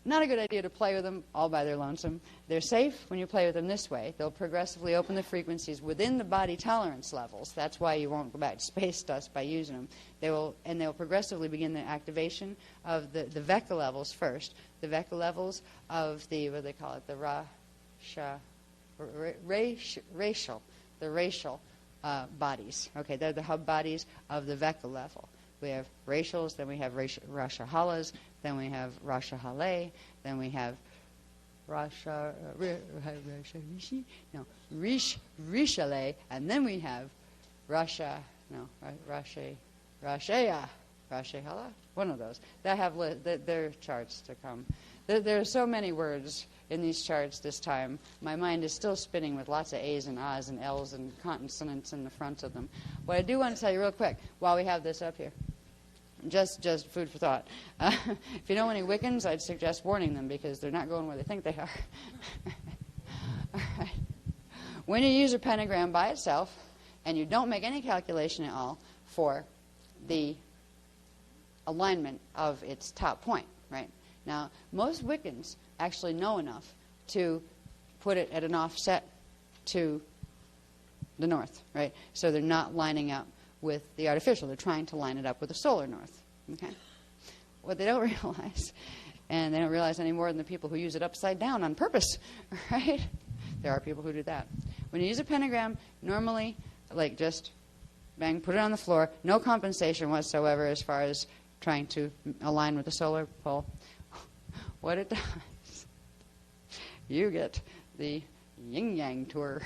Not a good idea to play with them all by their lonesome. They're safe when you play with them this way. They'll progressively open the frequencies within the body tolerance levels. That's why you won't go back to space dust by using them. They'll progressively begin the activation of the Veka levels first. The Veka levels of the, what do they call it, the racial bodies. Okay, they're the hub bodies of the Veka level. We have racials, then we have RashaHalas, then we have RashaHale, then we have Rishale, and then we have RashaHala, one of those. That have their charts to come. There are so many words in these charts this time. My mind is still spinning with lots of A's and A's and L's and consonants in the front of them. What I do want to tell you real quick, while we have this up here, just food for thought. If you know any Wiccans, I'd suggest warning them because they're not going where they think they are. All right. When you use a pentagram by itself and you don't make any calculation at all for the alignment of its top point, right? Now, most Wiccans actually know enough to put it at an offset to the north, right? So they're not lining up with the artificial. They're trying to line it up with the solar north, okay? What they don't realize, and they don't realize any more than the people who use it upside down on purpose, right? There are people who do that. When you use a pentagram, normally, like just bang, put it on the floor, no compensation whatsoever as far as trying to align with the solar pole. What it does, you get the yin-yang tour.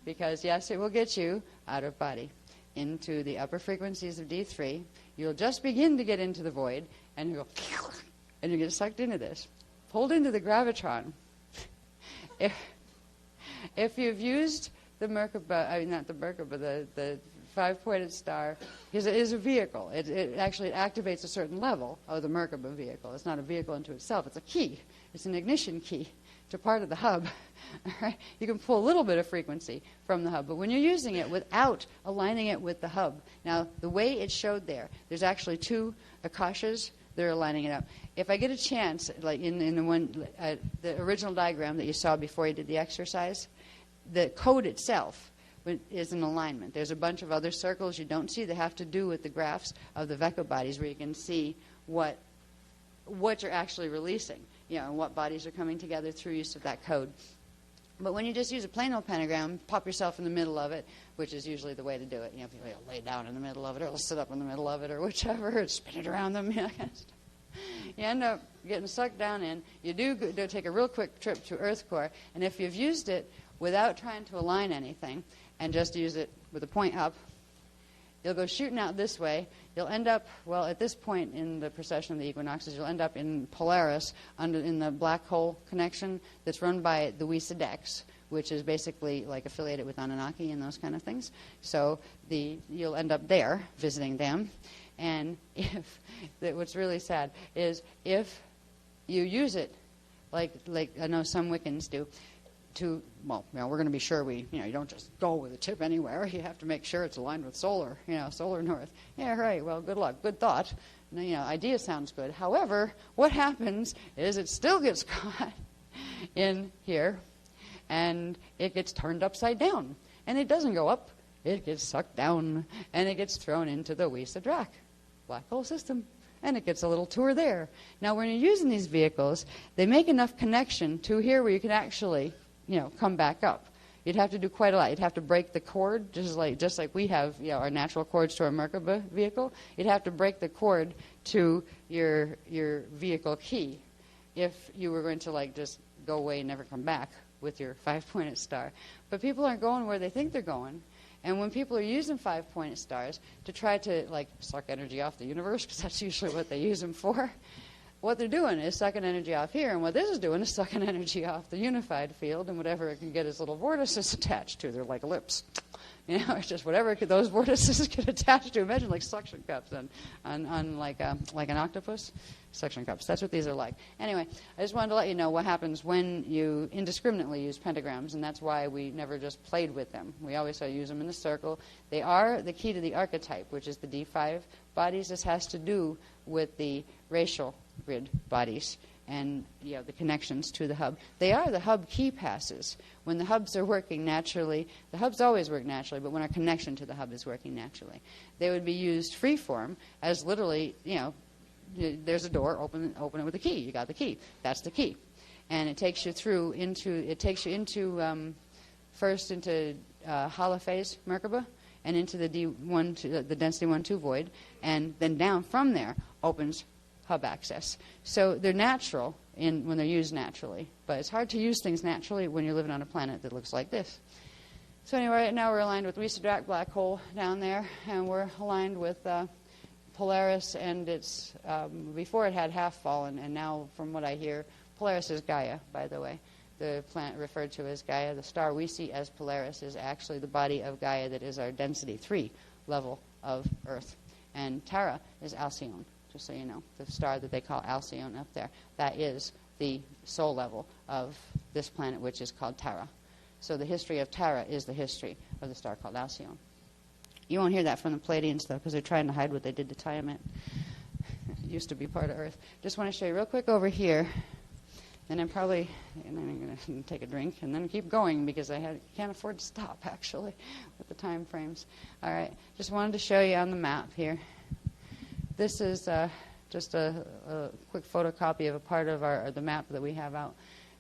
Because, yes, it will get you out of body into the upper frequencies of D3. You'll just begin to get into the void, and you go, and you get sucked into this. Pulled into the gravitron. If you've used the Merkaba, I mean, not the Merkaba, the five-pointed star, because it is a vehicle. It actually activates a certain level of the Merkaba vehicle. It's not a vehicle unto itself. It's a key. It's an ignition key to part of the hub. All right? You can pull a little bit of frequency from the hub, but when you're using it without aligning it with the hub, now the way it showed there's actually two akashas that are aligning it up. If I get a chance, like in the one, the original diagram that you saw before you did the exercise, the code itself is in alignment. There's a bunch of other circles you don't see that have to do with the graphs of the Veka bodies where you can see what you're actually releasing, and what bodies are coming together through use of that code. But when you just use a plain old pentagram, pop yourself in the middle of it, which is usually the way to do it. People lay down in the middle of it, or sit up in the middle of it, or whichever, or spin it around them. Kind of stuff. You end up getting sucked down in. You do take a real quick trip to Earth core, and if you've used it without trying to align anything, and just use it with a point up, you'll go shooting out this way. You'll end up, well, at this point in the precession of the equinoxes, you'll end up in Polaris, in the black hole connection that's run by the Wispers, which is basically like affiliated with Anunnaki and those kind of things. So you'll end up there visiting them. And what's really sad is if you use it, like I know some Wiccans do, we're going to be sure you don't just go with a tip anywhere. You have to make sure it's aligned with solar, solar north. Yeah, right. Well, good luck. Good thought. Idea sounds good. However, what happens is it still gets caught in here, and it gets turned upside down. And it doesn't go up. It gets sucked down, and it gets thrown into the Wispers black hole system. And it gets a little tour there. Like when you're using these vehicles, they make enough connection to here where you can actually come back up. You'd have to do quite a lot. You'd have to break the cord, just like we have our natural cords to our Merkaba vehicle. You'd have to break the cord to your vehicle key if you were going to just go away and never come back with your five-pointed star. But people aren't going where they think they're going. And when people are using five-pointed stars to try to suck energy off the universe, because that's usually what they use them for, what they're doing is sucking energy off here, and what this is doing is sucking energy off the unified field and whatever it can get its little vortices attached to. They're like lips. It's just whatever those vortices get attached to. Imagine like suction cups on like an octopus. Suction cups. That's what these are like. Anyway, I just wanted to let you know what happens when you indiscriminately use pentagrams, and that's why we never just played with them. We always use them in the circle. They are the key to the archetype, which is the D5 bodies. This has to do with the racial grid bodies and the connections to the hub. They are the hub key passes. When the hubs are working naturally, the hubs always work naturally, but when our connection to the hub is working naturally, they would be used freeform as literally, there's a door, open it with a key. You got the key. That's the key. And it takes you first into holophase Merkaba and into the D1, the density 1-2 void, and then down from there opens hub access. So they're natural when they're used naturally, but it's hard to use things naturally when you're living on a planet that looks like this. So anyway, right now we're aligned with Wiesdracht black hole down there, and we're aligned with Polaris, and it's before it had half fallen, and now from what I hear, Polaris is Gaia, by the way. The planet referred to as Gaia, the star we see as Polaris, is actually the body of Gaia that is our density 3 level of Earth. And Tara is Alcyone, just so you know, the star that they call Alcyone up there. That is the soul level of this planet, which is called Tara. So the history of Tara is the history of the star called Alcyone. You won't hear that from the Pleiadians, though, because they're trying to hide what they did to Tiamat. It used to be part of Earth. Just want to show you real quick over here. And I'm going to take a drink and then keep going because I can't afford to stop, actually, with the time frames. All right. Just wanted to show you on the map here. This is just a quick photocopy of a part of the map that we have out,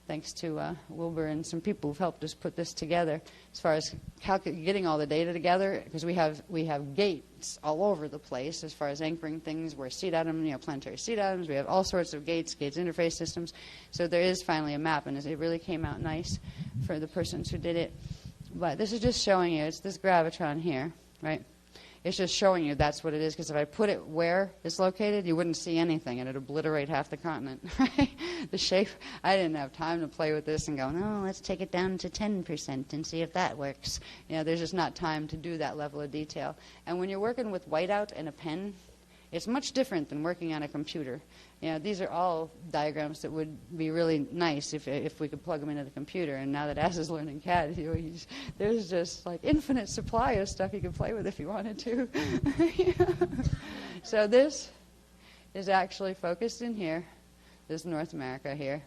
thanks to Wilbur and some people who've helped us put this together as far as getting all the data together, because we have gates all over the place as far as anchoring things. We're seed atom, planetary seed atoms. We have all sorts of gates interface systems. So there is finally a map, and it really came out nice for the persons who did it. But this is just showing you, it's this gravitron here, right? It's just showing you that's what it is, because if I put it where it's located, you wouldn't see anything, and it'd obliterate half the continent, right? The shape, I didn't have time to play with this and go, no, let's take it down to 10% and see if that works. There's just not time to do that level of detail. And when you're working with whiteout and a pen, it's much different than working on a computer. These are all diagrams that would be really nice if we could plug them into the computer. And now that Az is learning CAD, there's just like infinite supply of stuff you could play with if you wanted to. So this is actually focused in here. This is North America here.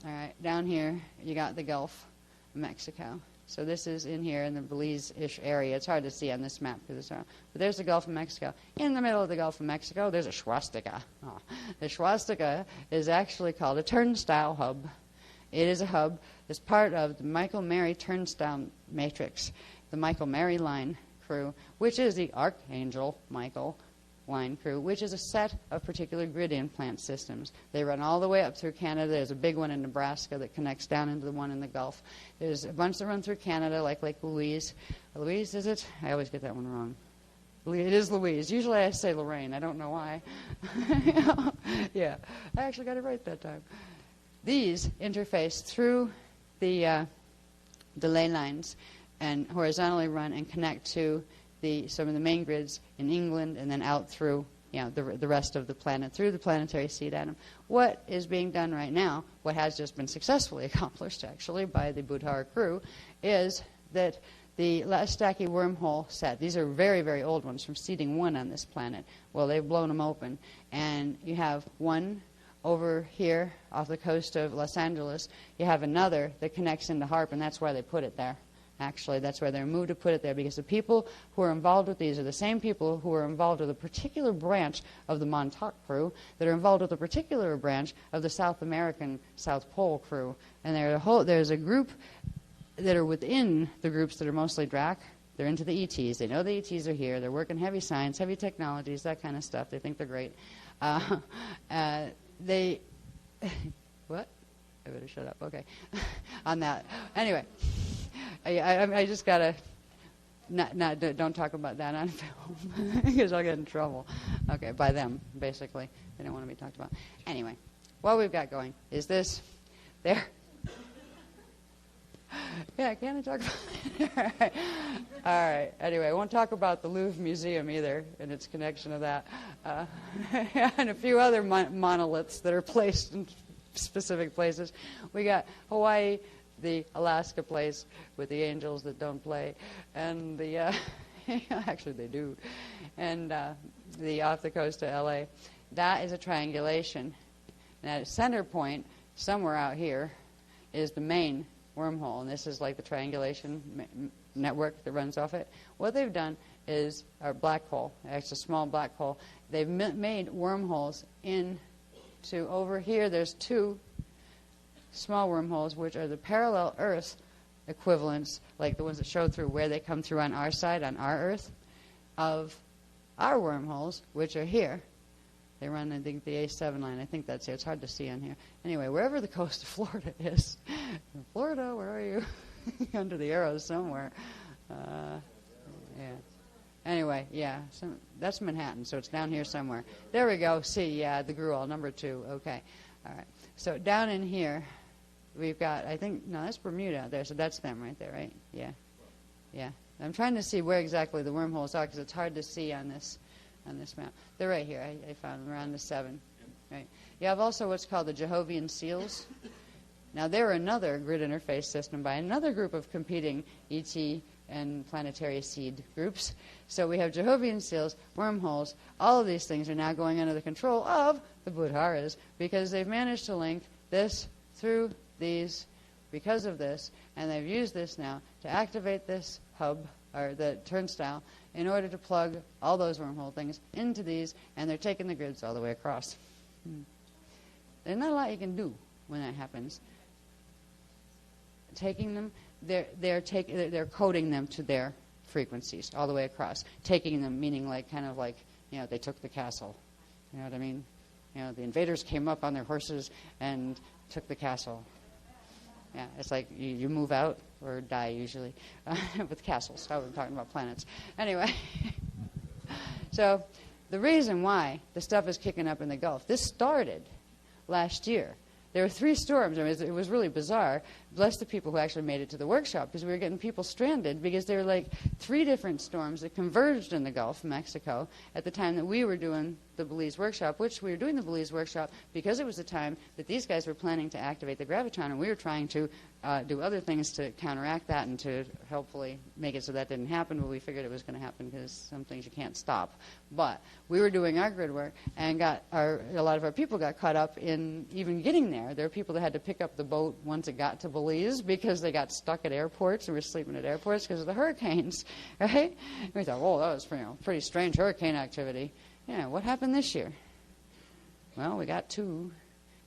All right, down here you got the Gulf of Mexico. So this is in here in the Belize-ish area. It's hard to see on this map because it's around. But there's the Gulf of Mexico. In the middle of the Gulf of Mexico, there's a swastika. Oh. The swastika is actually called a turnstile hub. It is a hub that's part of the Michael-Mary turnstile matrix, the Michael-Mary line crew, which is the Archangel Michael line crew, which is a set of particular grid implant systems. They run all the way up through Canada. There's a big one in Nebraska that connects down into the one in the Gulf. There's a bunch that run through Canada, like Lake Louise. Louise, is it? I always get that one wrong. It is Louise. Usually I say Lorraine. I don't know why. Yeah, I actually got it right that time. These interface through the ley lines and horizontally run and connect to some of the main grids in England, and then out through the rest of the planet, through the planetary seed atom. What is being done right now, what has just been successfully accomplished actually by the Budhar crew, is that the Lastaki wormhole set, these are very, very old ones from seeding 1 on this planet. Well, they've blown them open, and you have one over here off the coast of Los Angeles. You have another that connects into HARP, and that's why they put it there. Actually, that's where they're moved to put it there, because the people who are involved with these are the same people who are involved with a particular branch of the Montauk crew that are involved with a particular branch of the South American South Pole crew. And there's a group that are within the groups that are mostly DRAC. They're into the ETs. They know the ETs are here. They're working heavy science, heavy technologies, that kind of stuff. They think they're great. What? I better shut up. Okay. On that. Anyway. I just gotta don't talk about that on film because I'll get in trouble. Okay, by them basically. They don't want to be talked about. Anyway, what we've got going is this. There. Yeah, can't I talk about it? All right. Anyway, I won't talk about the Louvre Museum either and its connection to that, and a few other monoliths that are placed in specific places. We got Hawaii, the Alaska place with the angels that don't play, and the actually they do, and the off the coast of L.A. that is a triangulation. And at a center point, somewhere out here, is the main wormhole, and this is like the triangulation network that runs off it. What they've done is our black hole, it's a small black hole. They've made wormholes into over here. There's two small wormholes, which are the parallel Earth equivalents, like the ones that show through where they come through on our side, on our Earth, of our wormholes, which are here. They run, I think, the A7 line. I think that's here. It's hard to see on here. Anyway, wherever the coast of Florida is. Florida, where are you? Under the arrows somewhere. Yeah. Anyway, yeah. That's Manhattan, so it's down here somewhere. There we go. See, yeah, the Gruel, number 2. Okay. All right. So down in here, we've got, I think, no, that's Bermuda out there, so that's them right there, right? Yeah. Yeah. I'm trying to see where exactly the wormholes are because it's hard to see on this map. They're right here. I found them around the 7. Right. You have also what's called the Jehovian seals. Now, they're another grid interface system by another group of competing ET and planetary seed groups. So we have Jehovian seals, wormholes. All of these things are now going under the control of the Budharas because they've managed to link this through these because of this, and they've used this now to activate this hub, or the turnstile, in order to plug all those wormhole things into these, and they're taking the grids all the way across. There's not a lot you can do when that happens. Taking them, they're coding them to their frequencies all the way across. Taking them meaning like kind of like, you know, they took the castle. You know what I mean? You know, the invaders came up on their horses and took the castle. Yeah, it's like you move out or die usually with castles. I wasn't talking about planets. Anyway, so the reason why the stuff is kicking up in the Gulf, this started last year. There were 3 storms. I mean, it was really bizarre. Bless the people who actually made it to the workshop because we were getting people stranded because there were like 3 different storms that converged in the Gulf of Mexico at the time that we were doing the Belize workshop, which we were doing the Belize workshop because it was the time that these guys were planning to activate the gravitron, and we were trying to do other things to counteract that and to hopefully make it so that didn't happen, but we figured it was going to happen because some things you can't stop. But we were doing our grid work, and a lot of our people got caught up in even getting there. There were people that had to pick up the boat once it got to Belize because they got stuck at airports and were sleeping at airports because of the hurricanes, right? And we thought, well, that was pretty strange hurricane activity. Yeah, what happened this year? Well, we got 2.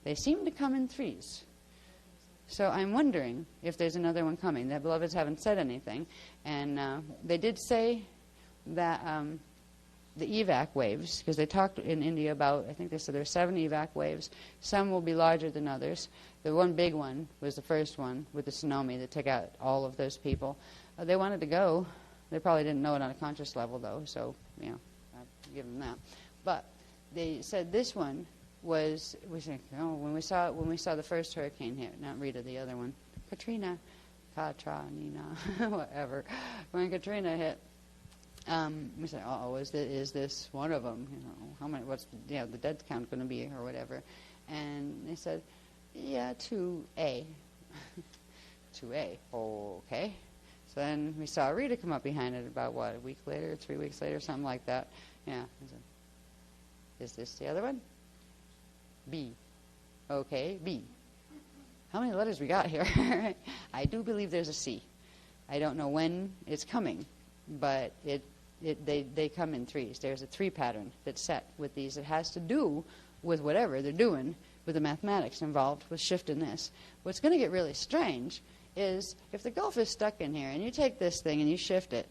They seem to come in 3s. So I'm wondering if there's another one coming. The Beloveds haven't said anything. And they did say that the evac waves, because they talked in India about, I think they said there are 7 evac waves. Some will be larger than others. The one big one was the first one with the tsunami that took out all of those people. They wanted to go. They probably didn't know it on a conscious level, though, so, you know, I'll give them that. But they said this one was, when we saw the first hurricane hit, not Rita, the other one, Katrina, Nina, whatever. When Katrina hit, we said, is this one of them? You know, how many? What's the death count going to be, or whatever? And they said, yeah, 2A. 2A. Okay. So then we saw Rita come up behind it about a week later, 3 weeks later, something like that. Yeah. I said, is this the other one? B. Okay, B. How many letters we got here? I do believe there's a C. I don't know when it's coming, but they come in 3s. There's a 3 pattern that's set with these. It has to do with whatever they're doing with the mathematics involved with shifting this. What's going to get really strange is if the Gulf is stuck in here and you take this thing and you shift it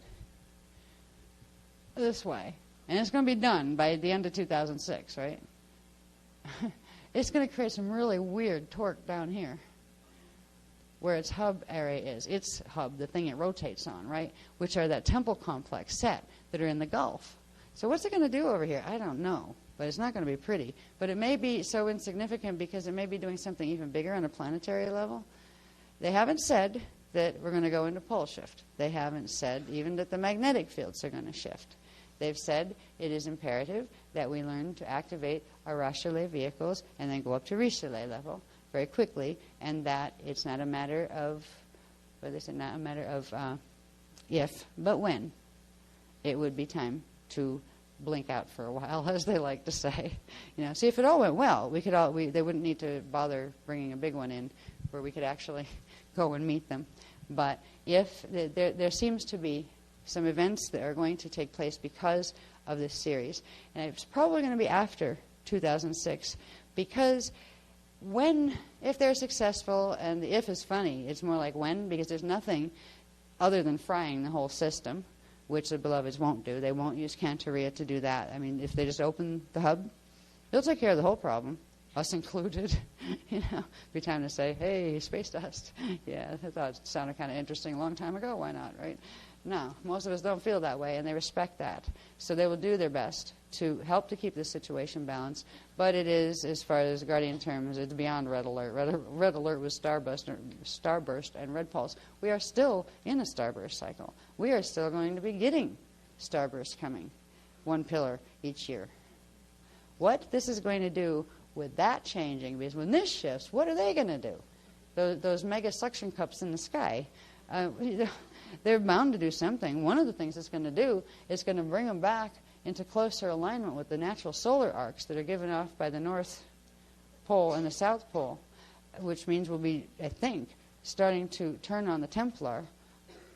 this way, and it's going to be done by the end of 2006, right? It's going to create some really weird torque down here where its hub area is. Its hub, the thing it rotates on, right? Which are that temple complex set that are in the Gulf. So what's it going to do over here? I don't know, but it's not going to be pretty. But it may be so insignificant because it may be doing something even bigger on a planetary level. They haven't said that we're going to go into pole shift. They haven't said even that the magnetic fields are going to shift. They've said it is imperative that we learn to activate our RashaReisha vehicles and then go up to RashaReisha level very quickly, and that it's not a matter of, not a matter of if, but when it would be time to blink out for a while, as they like to say. See, if it all went well, they wouldn't need to bother bringing a big one in where we could actually go and meet them. But if there seems to be some events that are going to take place because of this series, and it's probably going to be after 2006, because if they're successful, and the if is funny, it's more like when, because there's nothing other than frying the whole system, which the beloveds won't do. They won't use Cantoria to do that. I mean, if they just open the hub, they'll take care of the whole problem, us included. Be time to say, hey, space dust. Yeah, I thought it sounded kind of interesting a long time ago. Why not, right? No, most of us don't feel that way, and they respect that. So they will do their best to help to keep the situation balanced. But it is, as far as Guardian terms, it's beyond red alert. Red alert was starburst and red pulse. We are still in a starburst cycle. We are still going to be getting starbursts coming, one pillar each year. What this is going to do with that changing, because when this shifts, what are they going to do? Those mega suction cups in the sky, they're bound to do something. One of the things it's going to do is going to bring them back into closer alignment with the natural solar arcs that are given off by the North Pole and the South Pole, which means we'll be, I think, starting to turn on the Templar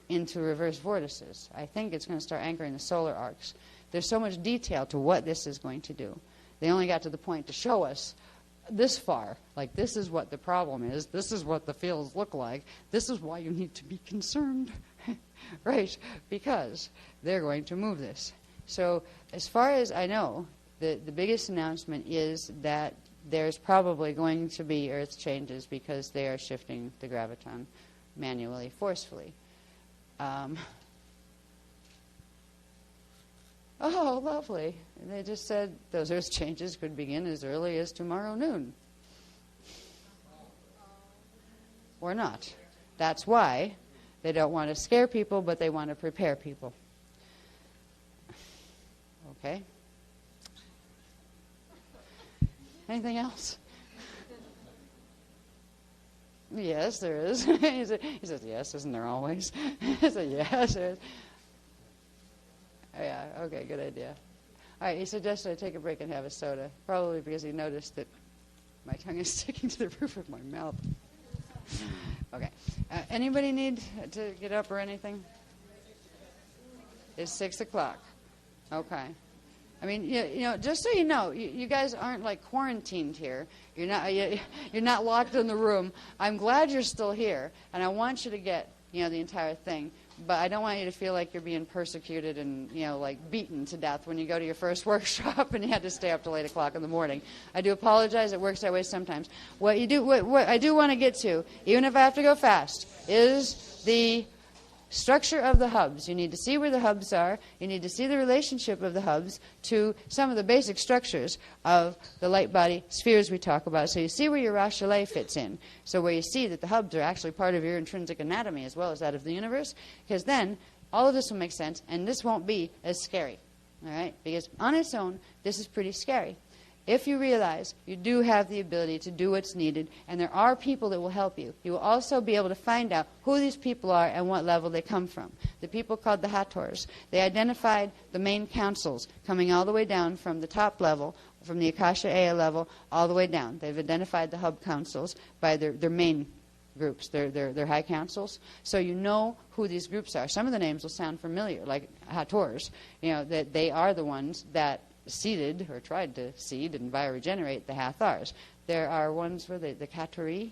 into reverse vortices. I think it's going to start anchoring the solar arcs. There's so much detail to what this is going to do. They only got to the point to show us this far, like this is what the problem is, this is what the fields look like, this is why you need to be concerned, right? Because they're going to move this. So as far as I know, the biggest announcement is that there's probably going to be Earth changes because they are shifting the graviton manually, forcefully. Oh, lovely. And they just said those Earth changes could begin as early as tomorrow noon. Or not. That's why they don't want to scare people, but they want to prepare people. Okay? Anything else? Yes, there is. He says, yes, isn't there always? I said, yes, there is. Oh, yeah, okay, good idea. All right, he suggested I take a break and have a soda, probably because he noticed that my tongue is sticking to the roof of my mouth. Okay. Anybody need to get up or anything? It's 6 o'clock. Okay. I mean, just so you know, you guys aren't like quarantined here. You're not locked in the room. I'm glad you're still here, and I want you to get the entire thing. But I don't want you to feel like you're being persecuted and, like beaten to death when you go to your first workshop and you had to stay up till 8 o'clock in the morning. I do apologize. It works that way sometimes. What I do want to get to, even if I have to go fast, is the structure of the hubs. You need to see where the hubs are. You need to see the relationship of the hubs to some of the basic structures of the light body spheres we talk about. So you see where your RashaReisha fits in. So where you see that the hubs are actually part of your intrinsic anatomy as well as that of the universe, because then all of this will make sense and this won't be as scary. All right? Because on its own, this is pretty scary. If you realize you do have the ability to do what's needed, and there are people that will help you, you will also be able to find out who these people are and what level they come from. The people called the Hathors, they identified the main councils coming all the way down from the top level, from the Akasha Ea level, all the way down. They've identified the hub councils by their main groups, their high councils. So you know who these groups are. Some of the names will sound familiar, like Hathors, that they are the ones that seeded or tried to seed and bioregenerate the Hathors. There are ones where the Katuri,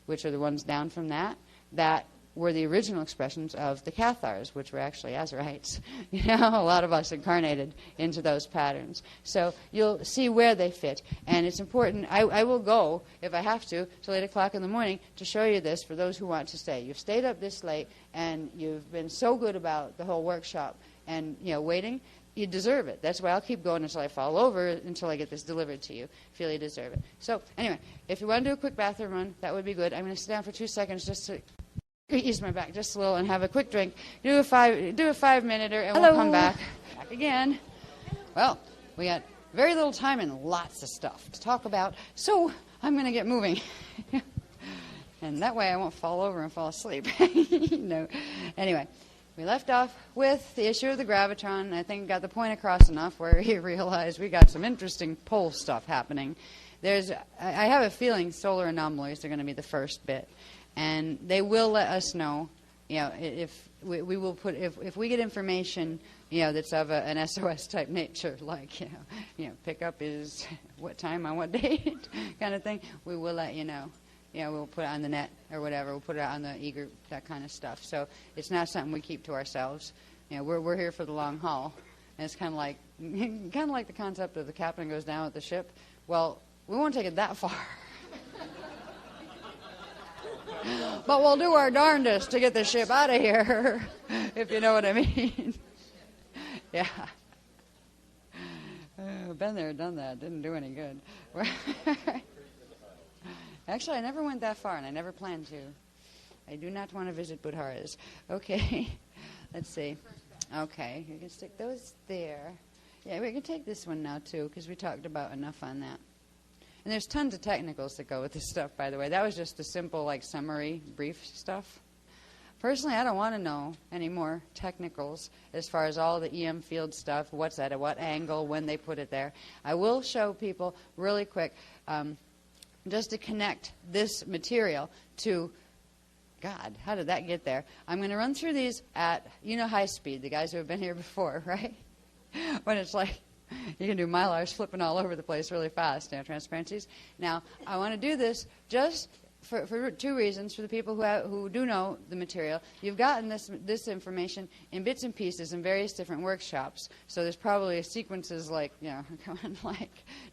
which are the ones down from that were the original expressions of the Cathars, which were actually Azarites. A lot of us incarnated into those patterns. So you'll see where they fit. And it's important. I will go, if I have to, till 8 o'clock in the morning to show you this for those who want to stay. You've stayed up this late, and you've been so good about the whole workshop and, waiting. You deserve it. That's why I'll keep going until I fall over, until I get this delivered to you. Feel you deserve it. So anyway, if you want to do a quick bathroom run, that would be good. I'm going to sit down for 2 seconds just to ease my back just a little and have a quick drink. Do a 5-minute-er, and we'll come back again. Well, we got very little time and lots of stuff to talk about, so I'm going to get moving. And that way I won't fall over and fall asleep. No. Anyway. we left off with the issue of the gravitron. I think got the point across enough where he realized we got some interesting pole stuff happening. I have a feeling solar anomalies are going to be the first bit, and they will let us know. If we will put if we get information, that's of an SOS type nature, like pick up is what time on what date kind of thing. We will let you know. We'll put it on the net or whatever. We'll put it out on the e-group, that kind of stuff. So it's not something we keep to ourselves. We're here for the long haul, and it's kind of like the concept of the captain goes down with the ship. Well, we won't take it that far, but we'll do our darndest to get the ship out of here, if you know what I mean. Yeah. Been there, done that. Didn't do any good. Actually, I never went that far, and I never planned to. I do not want to visit Budharas. Okay, let's see. Okay, you can stick those there. Yeah, we can take this one now, too, because we talked about enough on that. And there's tons of technicals that go with this stuff, by the way. That was just the simple, summary, brief stuff. Personally, I don't want to know any more technicals as far as all the EM field stuff, what's at what angle, when they put it there. I will show people really quick, just to connect this material to, God, how did that get there? I'm going to run through these at, high speed, the guys who have been here before, right? When it's like, you can do Mylars flipping all over the place really fast, transparencies. Now, I want to do this just for two reasons. For the people who do know the material, you've gotten this information in bits and pieces in various different workshops. So there's probably sequences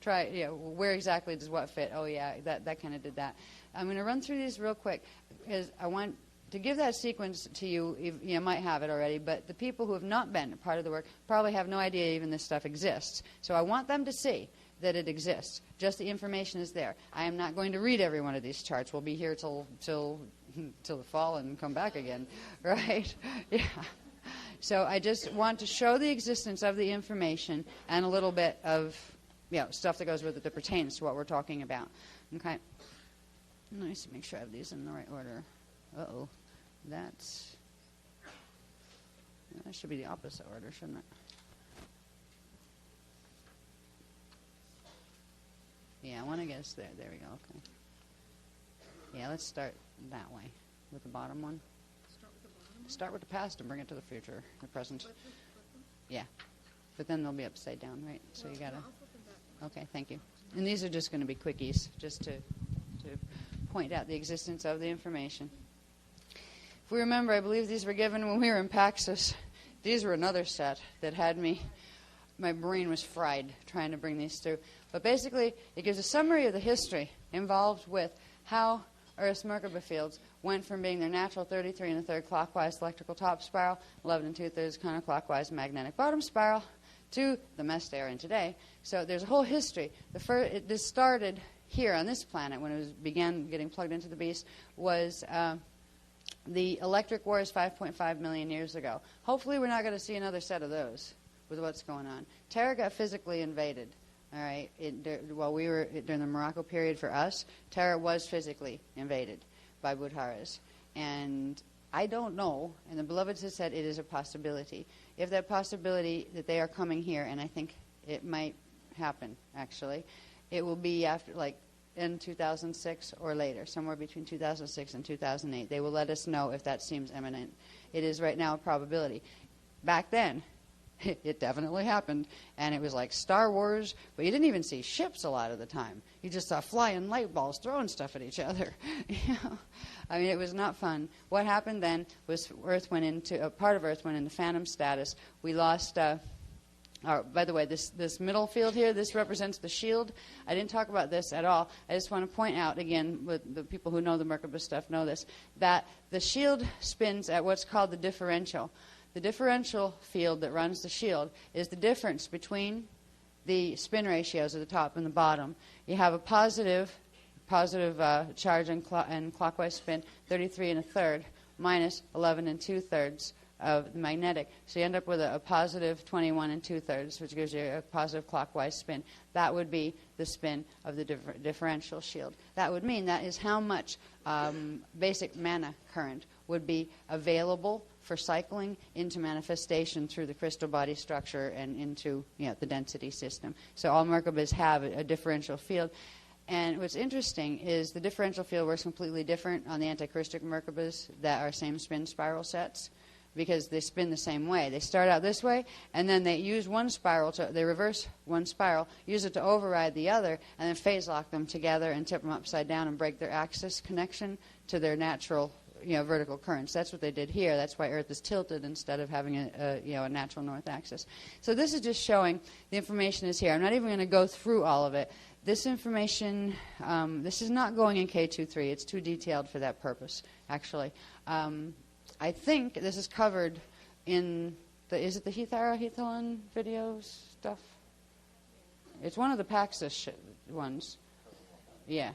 try, where exactly does what fit? Oh yeah, that kind of did that. I'm going to run through these real quick because I want to give that sequence to you. You might have it already, but the people who have not been a part of the work probably have no idea even this stuff exists. So I want them to see that it exists. Just the information is there. I am not going to read every one of these charts. We'll be here till the fall and come back again, right? Yeah. So I just want to show the existence of the information and a little bit of stuff that goes with it that pertains to what we're talking about. Okay. Let me make sure I have these in the right order. Uh-oh. That should be the opposite order, shouldn't it? Yeah, I want to get us there. There we go. Okay. Yeah, let's start that way with the bottom one. Start with the past and bring it to the future, the present. Yeah, but then they'll be upside down, right? So you gotta. Okay, thank you. And these are just going to be quickies, just to point out the existence of the information. If we remember, I believe these were given when we were in Paxos. These were another set that had me. My brain was fried trying to bring these through. But basically, it gives a summary of the history involved with how Earth's Merkaba fields went from being their natural 33 1/3 clockwise electrical top spiral, 11 2/3 counterclockwise magnetic bottom spiral, to the mess they are in today. So there's a whole history. This started here on this planet when it began getting plugged into the beast, was the electric wars 5.5 million years ago. Hopefully we're not going to see another set of those with what's going on. Terra got physically invaded. All right. While we were during the Morocco period for us, Terra was physically invaded by Budharas. And I don't know, and the Beloveds has said it is a possibility. If that possibility that they are coming here, and I think it might happen, actually, it will be after, in 2006 or later, somewhere between 2006 and 2008. They will let us know if that seems imminent. It is right now a probability. Back then, it definitely happened, and it was like Star Wars, but you didn't even see ships a lot of the time. You just saw flying light balls throwing stuff at each other. I mean, it was not fun. What happened then was part of Earth went into phantom status. We lost, by the way, this middle field here, this represents the shield. I didn't talk about this at all. I just want to point out, again, with the people who know the Merkaba stuff know this, that the shield spins at what's called the differential. The differential field that runs the shield is the difference between the spin ratios at the top and the bottom. You have a positive charge and clockwise spin, 33 1/3 minus 11 2/3 of the magnetic. So you end up with a positive 21 2/3, which gives you a positive clockwise spin. That would be the spin of the differential shield. That would mean that is how much basic mana current would be available for cycling into manifestation through the crystal body structure and into the density system. So all Merkabas have a differential field. And what's interesting is the differential field works completely different on the antichristic Merkabas that are same spin spiral sets, because they spin the same way. They start out this way, and then they use one spiral they reverse one spiral, use it to override the other, and then phase lock them together and tip them upside down and break their axis connection to their natural, vertical currents. That's what they did here. That's why Earth is tilted instead of having a natural north axis. So this is just showing the information is here. I'm not even going to go through all of it. This information, this is not going in K23. It's too detailed for that purpose, actually. I think this is covered in is it the Hethalon video stuff? It's one of the Paxos ones. Yeah.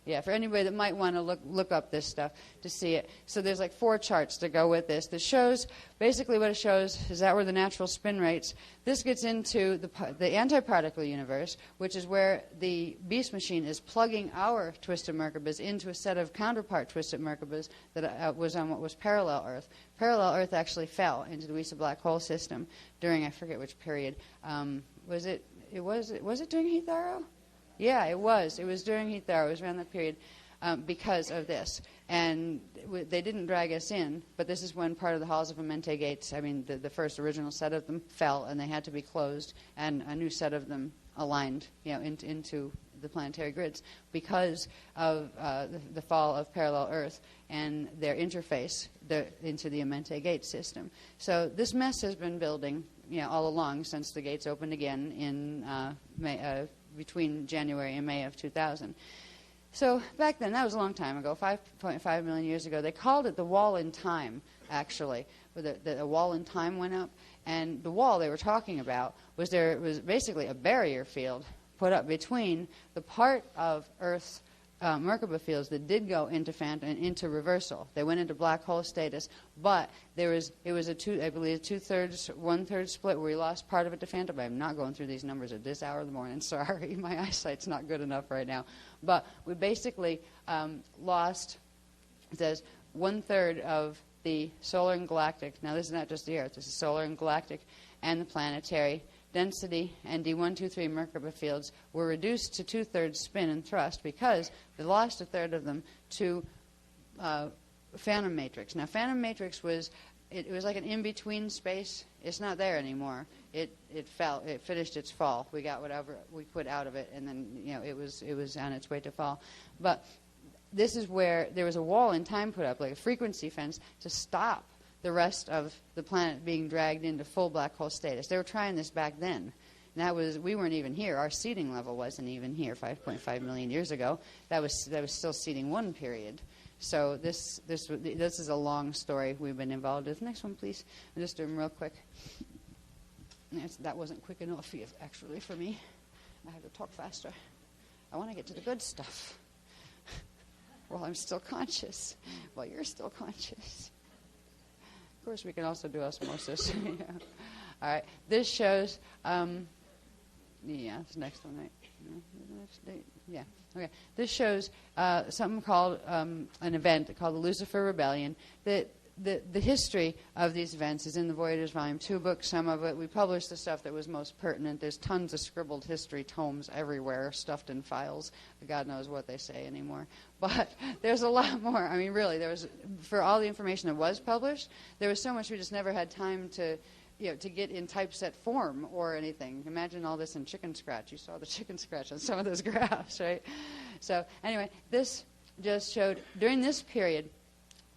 Yeah, for anybody that might want to look up this stuff to see it. So there's like 4 charts to go with this. This shows, basically what it shows is that were the natural spin rates. This gets into the antiparticle universe, which is where the beast machine is plugging our twisted Merkabas into a set of counterpart twisted Merkabas that was on what was parallel Earth. Parallel Earth actually fell into the Wiesa black hole system during, I forget which period. Was it during Hetero? Yeah, it was. It was during Hetero. It was around that period because of this. And they didn't drag us in, but this is when part of the halls of Amente gates, the first original set of them fell, and they had to be closed, and a new set of them aligned into the planetary grids because of the fall of parallel Earth and their interface into the Amente gate system. So this mess has been building all along since the gates opened again in between January and May of 2000. So back then, that was a long time ago, 5.5 million years ago, they called it the wall in time, actually. The wall in time went up, and the wall they were talking about was basically a barrier field put up between the part of Earth's Merkaba fields that did go into phantom and into reversal. They went into black hole status, but it was a 2/3, 1/3 split where we lost part of it to phantom. I'm not going through these numbers at this hour of the morning. Sorry, my eyesight's not good enough right now. But we basically lost, it says, 1/3 of the solar and galactic. Now this is not just the Earth. This is solar and galactic and the planetary density and D123 Merkaba fields were reduced to 2/3 spin and thrust because they lost 1/3 of them to phantom matrix. Now phantom matrix was like an in-between space. It's not there anymore. It fell. It finished its fall. We got whatever we put out of it, and then it was on its way to fall. But this is where there was a wall in time put up, like a frequency fence, to stop the rest of the planet being dragged into full black hole status. They were trying this back then. And we weren't even here. Our seeding level wasn't even here 5.5 million years ago. That was still seeding 1 period. So this is a long story we've been involved with. Next one, please. I'll just do them real quick. That wasn't quick enough, actually, for me. I have to talk faster. I want to get to the good stuff. While I'm still conscious. While you're still conscious. Of course, we can also do osmosis. Yeah. All right. This shows, it's the next one, right? Yeah. Okay. This shows something called an event called the Lucifer Rebellion. The history of these events is in the Voyagers Volume 2 book, some of it. We published the stuff that was most pertinent. There's tons of scribbled history tomes everywhere, stuffed in files. God knows what they say anymore. But there's a lot more. Really, for all the information that was published, there was so much we just never had time to get in typeset form or anything. Imagine all this in chicken scratch. You saw the chicken scratch on some of those graphs, right? So anyway, this just showed during this period,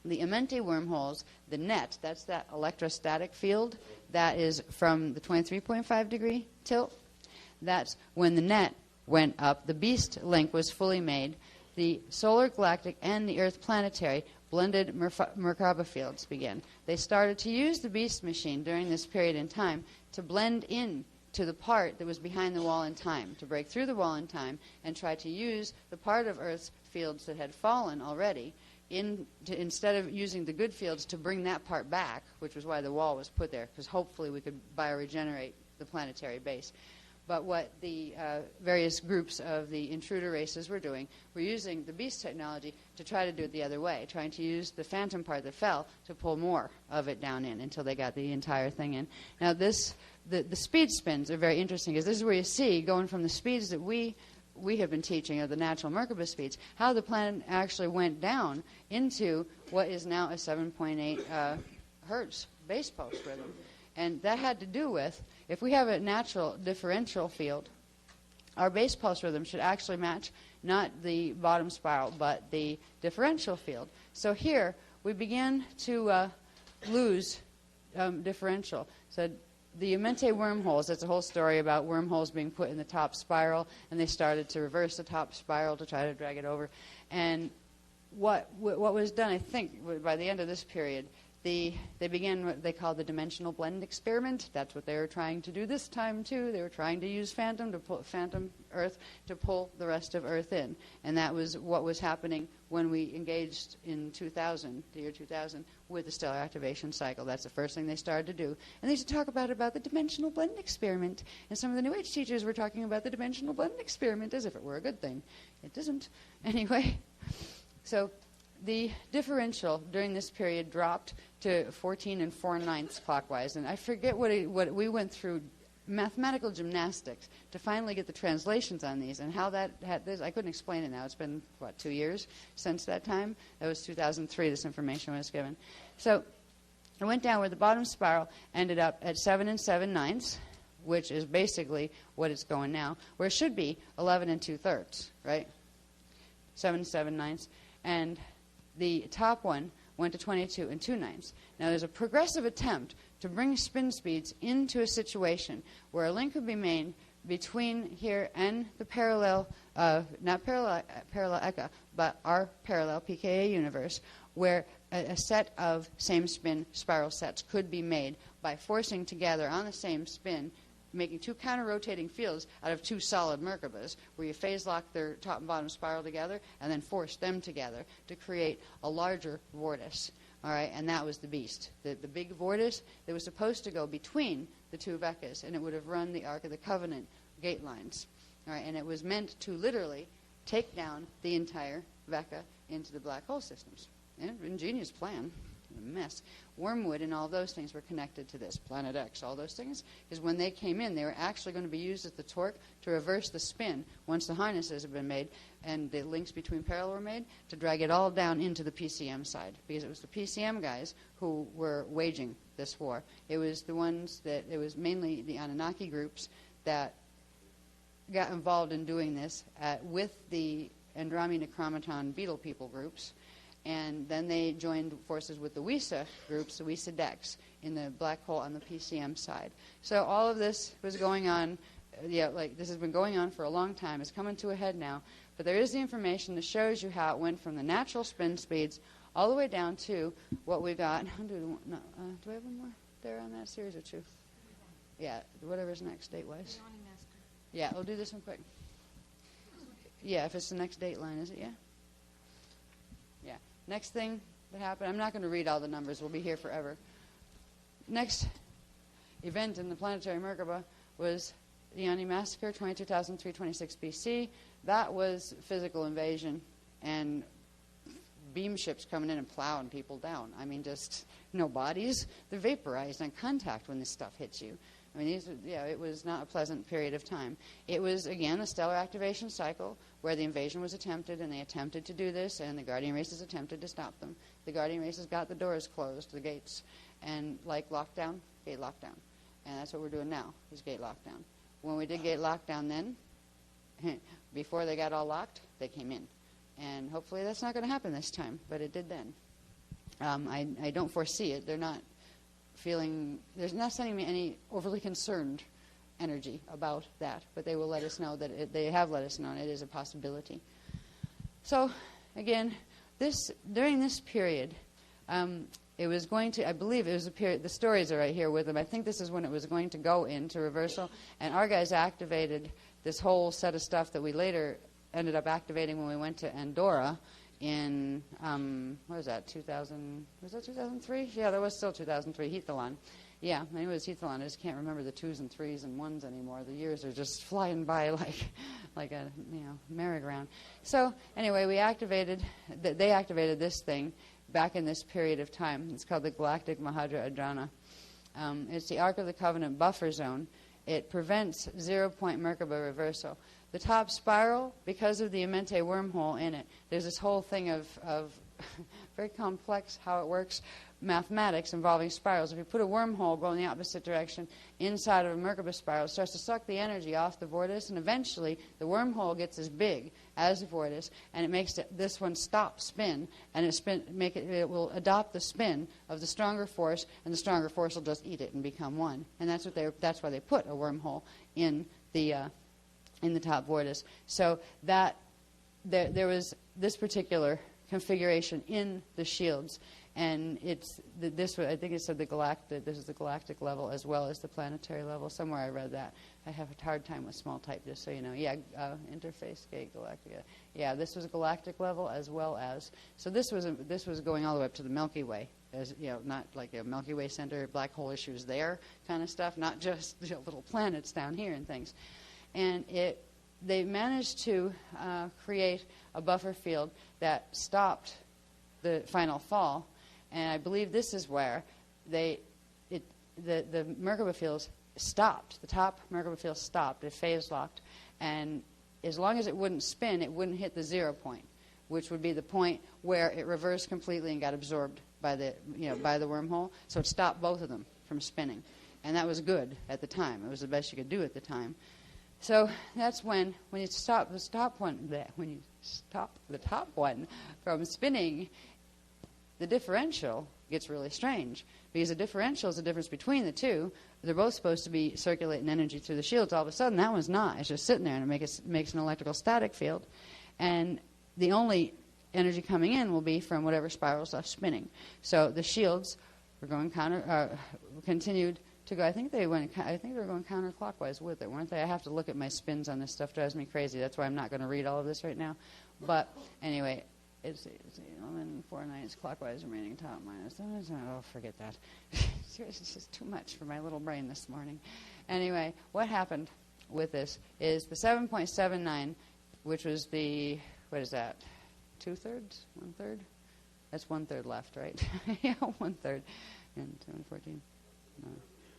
the Amente wormholes, the net, that's that electrostatic field that is from the 23.5 degree tilt. That's when the net went up. The beast link was fully made. The solar galactic and the Earth planetary blended Merkaba fields began. They started to use the beast machine during this period in time to blend in to the part that was behind the wall in time, to break through the wall in time and try to use the part of Earth's fields that had fallen already instead of using the good fields to bring that part back, which was why the wall was put there, because hopefully we could bioregenerate the planetary base. But what the various groups of the intruder races were doing were using the beast technology to try to do it the other way, trying to use the phantom part that fell to pull more of it down in until they got the entire thing in. Now, the speed spins are very interesting, because this is where you see, going from the speeds that we have been teaching, of the natural Merkaba speeds, how the planet actually went down into what is now a 7.8 hertz base pulse rhythm. And that had to do with, if we have a natural differential field, our base pulse rhythm should actually match not the bottom spiral, but the differential field. So here, we began to lose differential. So the Amente wormholes, that's a whole story about wormholes being put in the top spiral, and they started to reverse the top spiral to try to drag it over. And what was done, I think, by the end of this period, they began what they call the dimensional blend experiment. That's what they were trying to do this time, too. They were trying to use Phantom Earth to pull the rest of Earth in. And that was what was happening when we engaged in 2000, the year 2000, with the stellar activation cycle. That's the first thing they started to do. And they used to talk about the dimensional blend experiment. And some of the New Age teachers were talking about the dimensional blend experiment as if it were a good thing. It isn't. Anyway, so the differential during this period dropped to 14 and 4/9 clockwise. And I forget what we went through mathematical gymnastics to finally get the translations on these, and how that had this. I couldn't explain it now. It's been, 2 years since that time? That was 2003 this information was given. So it went down where the bottom spiral ended up at 7 and 7/9, which is basically what it's going now, where it should be 11 and 2/3, right? 7 and 7/9. And the top one went to 22 and 2/9. Now, there's a progressive attempt to bring spin speeds into a situation where a link would be made between here and the parallel, not parallel Eka, but our parallel pKa universe, where a set of same spin spiral sets could be made by forcing together on the same spin, making two counter-rotating fields out of two solid Merkabas, where you phase lock their top and bottom spiral together and then force them together to create a larger vortice. All right, and that was the beast. The big vortice that was supposed to go between the two Vekas, and it would have run the Ark of the Covenant gate lines. All right, and it was meant to literally take down the entire Veka into the black hole systems. And ingenious plan. A mess. Wormwood and all those things were connected to this. Planet X, all those things. Because when they came in, they were actually going to be used as the torque to reverse the spin once the harnesses have been made and the links between parallel were made, to drag it all down into the PCM side. Because it was the PCM guys who were waging this war. It was the ones that, it was mainly the Anunnaki groups that got involved in doing this with the Andromeda Chromaton Beetle people groups. And then they joined forces with the WISA groups, the WISA decks, in the black hole on the PCM side. So all of this was going on, this has been going on for a long time. It's coming to a head now. But there is the information that shows you how it went from the natural spin speeds all the way down to what we got. Do I have one more there on that series or two? Yeah, whatever's next date-wise. Yeah, we'll do this one quick. Yeah, if it's the next date line, is it? Yeah? Yeah. Next thing that happened, I'm not going to read all the numbers. We'll be here forever. Next event in the planetary Merkaba was the Yanni Massacre, 22,326 BC. That was physical invasion and beam ships coming in and plowing people down. I mean, just no bodies. They're vaporized on contact when this stuff hits you. I mean, it was not a pleasant period of time. It was, again, a stellar activation cycle where the invasion was attempted, and they attempted to do this, and the Guardian races attempted to stop them. The Guardian races got the doors closed, the gates, and like lockdown, gate lockdown. And that's what we're doing now, is gate lockdown. When we did gate lockdown then, before they got all locked, they came in. And hopefully that's not going to happen this time, but it did then. I don't foresee it. They're not sending me any overly concerned energy about that, but they will let us know that they have let us know, and it is a possibility. So, again, during this period, it was going to, I believe it was a period, the stories are right here with them. I think this is when it was going to go into reversal, and our guys activated this whole set of stuff that we later ended up activating when we went to Andorra in, what was that, 2000, was that 2003? Yeah, that was still 2003, Hethalon. Yeah, I knew it was Hethalon. I just can't remember the 2s and 3s and 1s anymore. The years are just flying by like a merry-go-round. So anyway, they activated this thing back in this period of time. It's called the Galactic Mahadra Adjana. It's the Ark of the Covenant buffer zone. It prevents zero-point Merkaba reversal. The top spiral, because of the Amenti wormhole in it, there's this whole thing of very complex how it works, mathematics involving spirals. If you put a wormhole going the opposite direction inside of a Merkaba spiral, it starts to suck the energy off the vortex, and eventually the wormhole gets as big as the vortex, and it makes this one stop spin, and it will adopt the spin of the stronger force, and the stronger force will just eat it and become one. And that's why they put a wormhole in the top vortex. So that there was this particular configuration in the shields, and I think it said this is the galactic level as well as the planetary level. Somewhere I read that. I have a hard time with small type, just so you know. Yeah, interface gate galactica. Yeah, this was galactic level as well as. So this was going all the way up to the Milky Way, as not like a Milky Way center, black hole issues there kind of stuff, not just little planets down here and things. And they managed to create a buffer field that stopped the final fall, and I believe this is where the Merkaba fields stopped. The top Merkaba field stopped. It phase locked, and as long as it wouldn't spin, it wouldn't hit the 0 point, which would be the point where it reversed completely and got absorbed by the wormhole. So it stopped both of them from spinning, and that was good at the time. It was the best you could do at the time. So that's when you stop the top one from spinning, the differential gets really strange, because the differential is the difference between the two. They're both supposed to be circulating energy through the shields. All of a sudden, that one's not. It's just sitting there, and it makes an electrical static field. And the only energy coming in will be from whatever spiral's left spinning. So the shields were going continued to go. I think they were going counterclockwise with it, weren't they? I have to look at my spins on this stuff. Drives me crazy. That's why I'm not going to read all of this right now. But anyway, it's 11 4 9 clockwise, remaining top minus. Oh, forget that. It's just too much for my little brain this morning. Anyway, what happened with this is the 7.79, which was the, what is that, 2/3? 1/3? That's 1/3 left, right? Yeah, 1/3. And 714. No.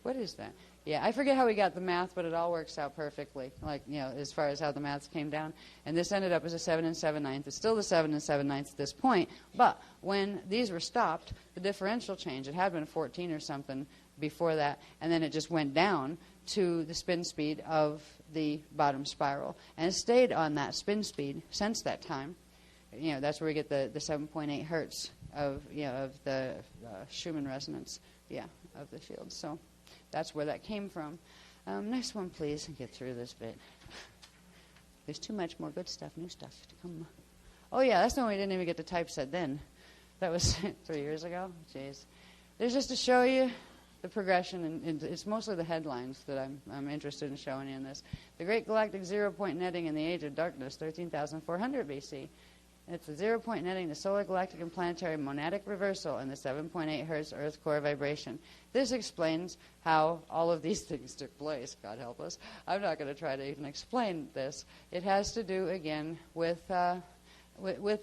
What is that? Yeah, I forget how we got the math, but it all works out perfectly, as far as how the maths came down. And this ended up as a 7 7/9. It's still the 7 7/9 at this point. But when these were stopped, the differential changed. It had been 14 or something before that, and then it just went down to the spin speed of the bottom spiral. And it stayed on that spin speed since that time. That's where we get the 7.8 hertz of the Schumann resonance, of the field. So that's where that came from. Next one, please, and get through this bit. There's too much more good stuff, new stuff to come. Oh, yeah, that's the one we didn't even get to typeset then. That was 3 years ago. Jeez. There's just to show you the progression, and it's mostly the headlines that I'm interested in showing you in this. The Great Galactic Zero-Point Netting in the Age of Darkness, 13,400 BC. It's the zero-point netting, the solar, galactic, and planetary monadic reversal, and the 7.8 hertz Earth core vibration. This explains how all of these things took place, God help us. I'm not going to try to even explain this. It has to do, again, with the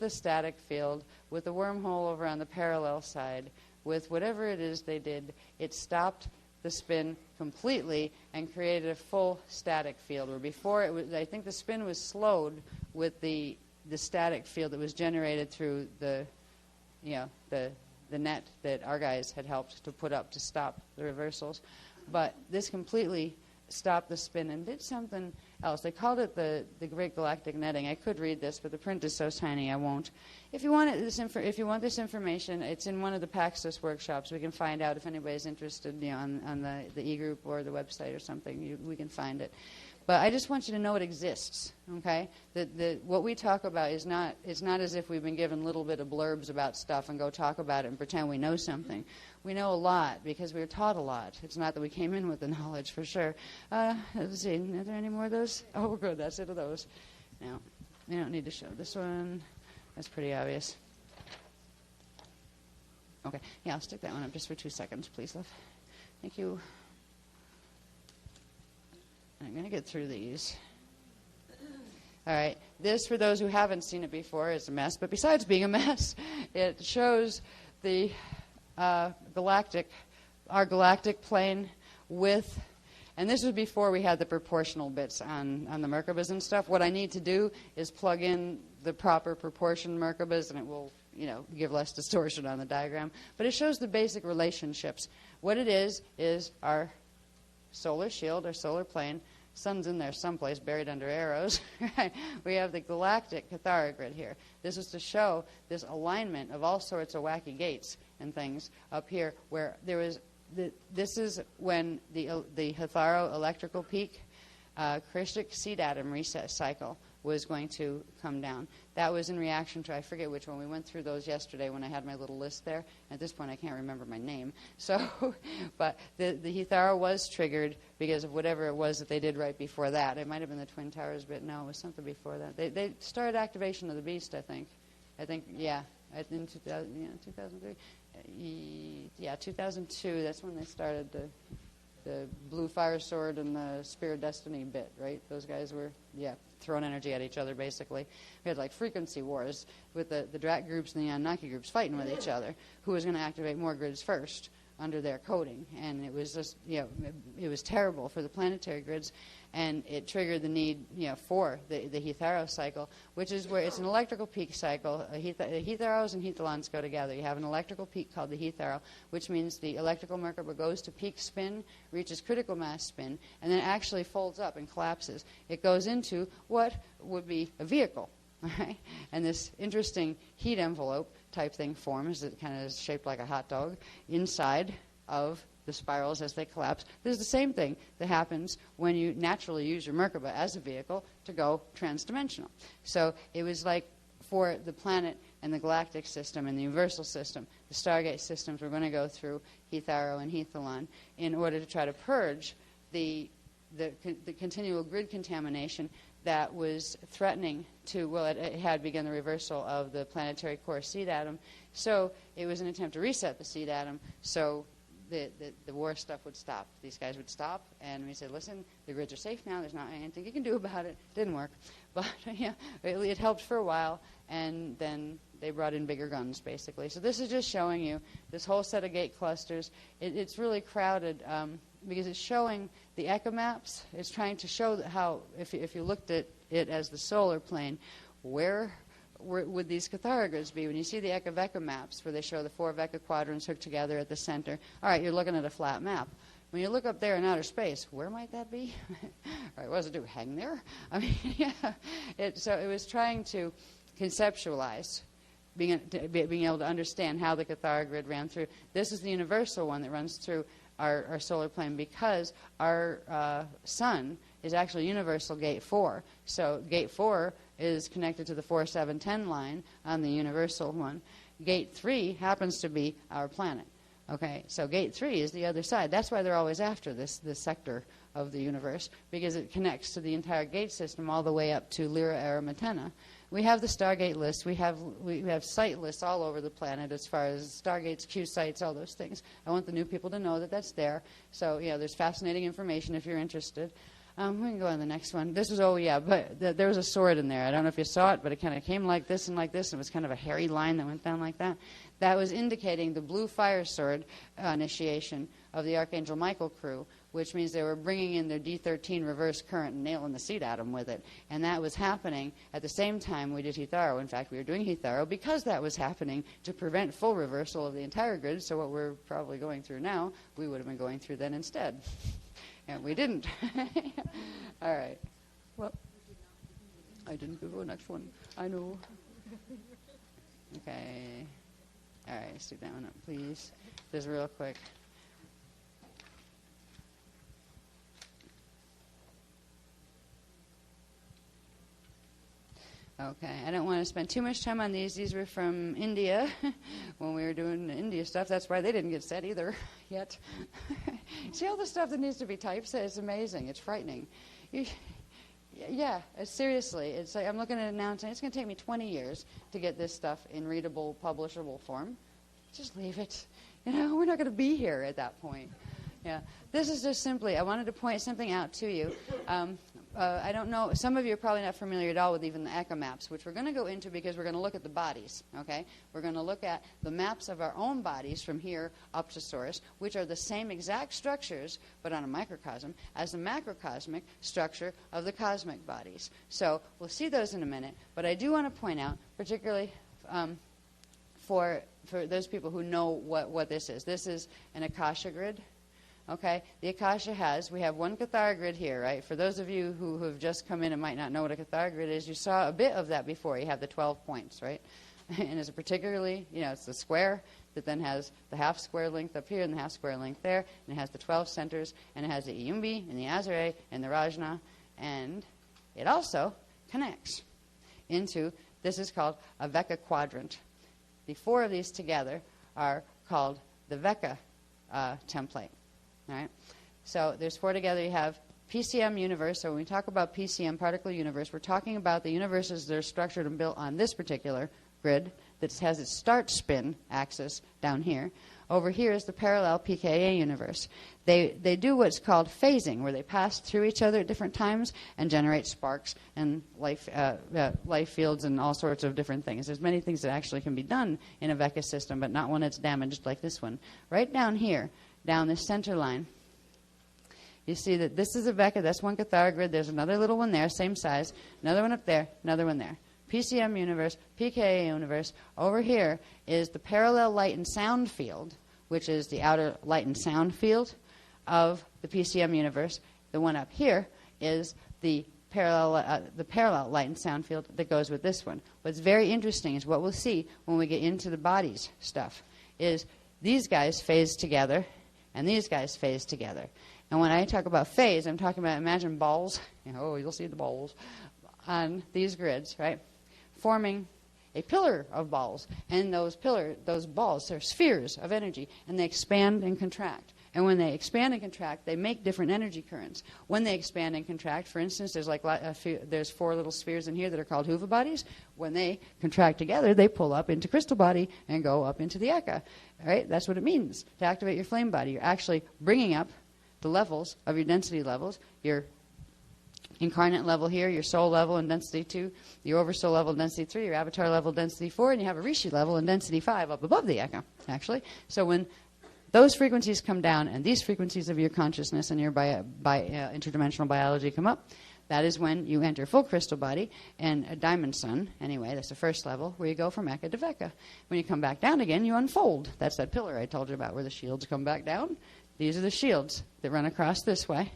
static field, with the wormhole over on the parallel side, with whatever it is they did. It stopped the spin completely and created a full static field, where before it was, I think the spin was slowed with the static field that was generated through the net that our guys had helped to put up to stop the reversals. But this completely stopped the spin and did something else. They called it the Great Galactic Netting. I could read this, but the print is so tiny I won't. If you want this information, it's in one of the Paxos workshops. We can find out if anybody's interested, on the e-group or the website or something. We can find it. But I just want you to know it exists, okay? What we talk about is not as if we've been given a little bit of blurbs about stuff and go talk about it and pretend we know something. We know a lot because we were taught a lot. It's not that we came in with the knowledge, for sure. Let's see, are there any more of those? Oh, good, that's it of those. Now, we don't need to show this one. That's pretty obvious. Okay, yeah, I'll stick that one up just for 2 seconds, please, love. Thank you. I'm going to get through these. All right. This, for those who haven't seen it before, is a mess. But besides being a mess, it shows the our galactic plane with, and this was before we had the proportional bits on the Merkabas and stuff. What I need to do is plug in the proper proportion Merkabas, and it will, give less distortion on the diagram. But it shows the basic relationships. What it is our solar shield, our solar plane. Sun's in there someplace, buried under arrows. We have the galactic Cathara grid here. This is to show this alignment of all sorts of wacky gates and things up here, where there was. This is when the Catharo electrical peak, Krishtik seed atom reset cycle was going to come down. That was in reaction to, I forget which one. We went through those yesterday when I had my little list there. At this point, I can't remember my name. So, but the Catharo was triggered because of whatever it was that they did right before that. It might have been the Twin Towers, but no, it was something before that. They started activation of the beast, I think. Yeah, in 2003. Yeah, 2002. That's when they started the Blue Fire Sword and the Spear of Destiny bit, right? Those guys were, throwing energy at each other, basically. We had, like, frequency wars with the Drat groups and the Anunnaki groups fighting with each other. Who was going to activate more grids first under their coding? And it was just, it was terrible for the planetary grids. And it triggered the need, for the Catharo cycle, which is where it's an electrical peak cycle. Catharos and Hethalons go together. You have an electrical peak called the Catharo, which means the electrical Merkaba goes to peak spin, reaches critical mass spin, and then actually folds up and collapses. It goes into what would be a vehicle, right? And this interesting heat envelope type thing forms that kind of is shaped like a hot dog inside of the spirals as they collapse. This is the same thing that happens when you naturally use your Merkaba as a vehicle to go transdimensional. So it was like for the planet and the galactic system and the universal system, the Stargate systems were going to go through Catharo and Hethalon in order to try to purge the continual grid contamination that was threatening to, it had begun the reversal of the planetary core seed atom. So it was an attempt to reset the seed atom so the war stuff would stop. These guys would stop, and we said, listen, the grids are safe now. There's not anything you can do about it. Didn't work. But, it helped for a while, and then they brought in bigger guns, basically. So this is just showing you this whole set of gate clusters. It's really crowded because it's showing the echo maps. It's trying to show how, if you looked at it as the solar plane, where would these Cathara grids be? When you see the Eka-Veka maps where they show the 4 Veka quadrants hooked together at the center, all right, you're looking at a flat map. When you look up there in outer space, where might that be? All right, what does it do? Hang there? I mean, so it was trying to conceptualize, being able to understand how the Cathara grid ran through. This is the universal one that runs through our solar plane because our sun is actually universal gate 4. So gate 4 is connected to the 4710 line on the universal one. Gate 3 happens to be our planet. Okay, so gate 3 is the other side. That's why they're always after this sector of the universe, because it connects to the entire gate system all the way up to Lyra Aramatena. We have the Stargate list. We have site lists all over the planet as far as Stargates, Q sites, all those things. I want the new people to know that that's there. So, there's fascinating information if you're interested. We can go on the next one. This was, but there was a sword in there. I don't know if you saw it, but it kind of came like this, and it was kind of a hairy line that went down like that. That was indicating the blue fire sword initiation of the Archangel Michael crew, which means they were bringing in their D13 reverse current and nailing the seed atom with it. And that was happening at the same time we did Hetaro. In fact, we were doing Hetaro because that was happening to prevent full reversal of the entire grid. So what we're probably going through now, we would have been going through then instead. And we didn't. All right. Well, I didn't go to the next one. I know. Okay. All right, stick that one up, please. Just real quick. Okay, I don't want to spend too much time on these. These were from India when we were doing the India stuff. That's why they didn't get set either yet. See all the stuff that needs to be typeset? It's amazing. It's frightening. Seriously. It's like I'm looking at it now and saying it's going to take me 20 years to get this stuff in readable, publishable form. Just leave it. We're not going to be here at that point. Yeah, this is just simply, I wanted to point something out to you. I don't know, some of you are probably not familiar at all with even the ECHA maps, which we're going to go into because we're going to look at the bodies, okay? We're going to look at the maps of our own bodies from here up to source, which are the same exact structures, but on a microcosm, as the macrocosmic structure of the cosmic bodies. So we'll see those in a minute, but I do want to point out, particularly for those people who know what this is. This is an Akasha grid. Okay, the Akasha we have one Cathara grid here, right? For those of you who have just come in and might not know what a Cathara grid is, you saw a bit of that before. You have the 12 points, right? And it's particularly, it's the square that then has the half square length up here and the half square length there, and it has the 12 centers, and it has the Iyumbi and the Azare and the Rajna, and it also connects into, this is called a Veka quadrant. The 4 of these together are called the Veka template. All right? So there's 4 together. You have PCM universe. So when we talk about PCM, particle universe, we're talking about the universes that are structured and built on this particular grid that has its start spin axis down here. Over here is the parallel pKa universe. They do what's called phasing, where they pass through each other at different times and generate sparks and life fields and all sorts of different things. There's many things that actually can be done in a Veka system, but not when it's damaged like this one. Right down here, down this center line, you see that this is a Veka. That's one Cathara grid. There's another little one there, same size. Another one up there, another one there. PCM universe, pKa universe. Over here is the parallel light and sound field, which is the outer light and sound field of the PCM universe. The one up here is the parallel light and sound field that goes with this one. What's very interesting is what we'll see when we get into the bodies stuff is these guys phase together and these guys phase together. And when I talk about phase, I'm talking about, imagine balls. You'll see the balls on these grids, right? Forming a pillar of balls. And those balls are spheres of energy, and they expand and contract. And when they expand and contract, they make different energy currents. When they expand and contract, for instance, there's 4 little spheres in here that are called Huva bodies. When they contract together, they pull up into crystal body and go up into the Eka. Right? That's what it means to activate your flame body. You're actually bringing up the levels of your density levels, your incarnate level here, your soul level and density 2, your oversoul level and density 3, your avatar level density 4, and you have a Rishi level and density 5 up above the Eka, actually. So when those frequencies come down and these frequencies of your consciousness and your interdimensional biology come up, that is when you enter full crystal body and a diamond sun, anyway, that's the first level, where you go from Eka to Veka. When you come back down again, you unfold. That's that pillar I told you about where the shields come back down. These are the shields that run across this way.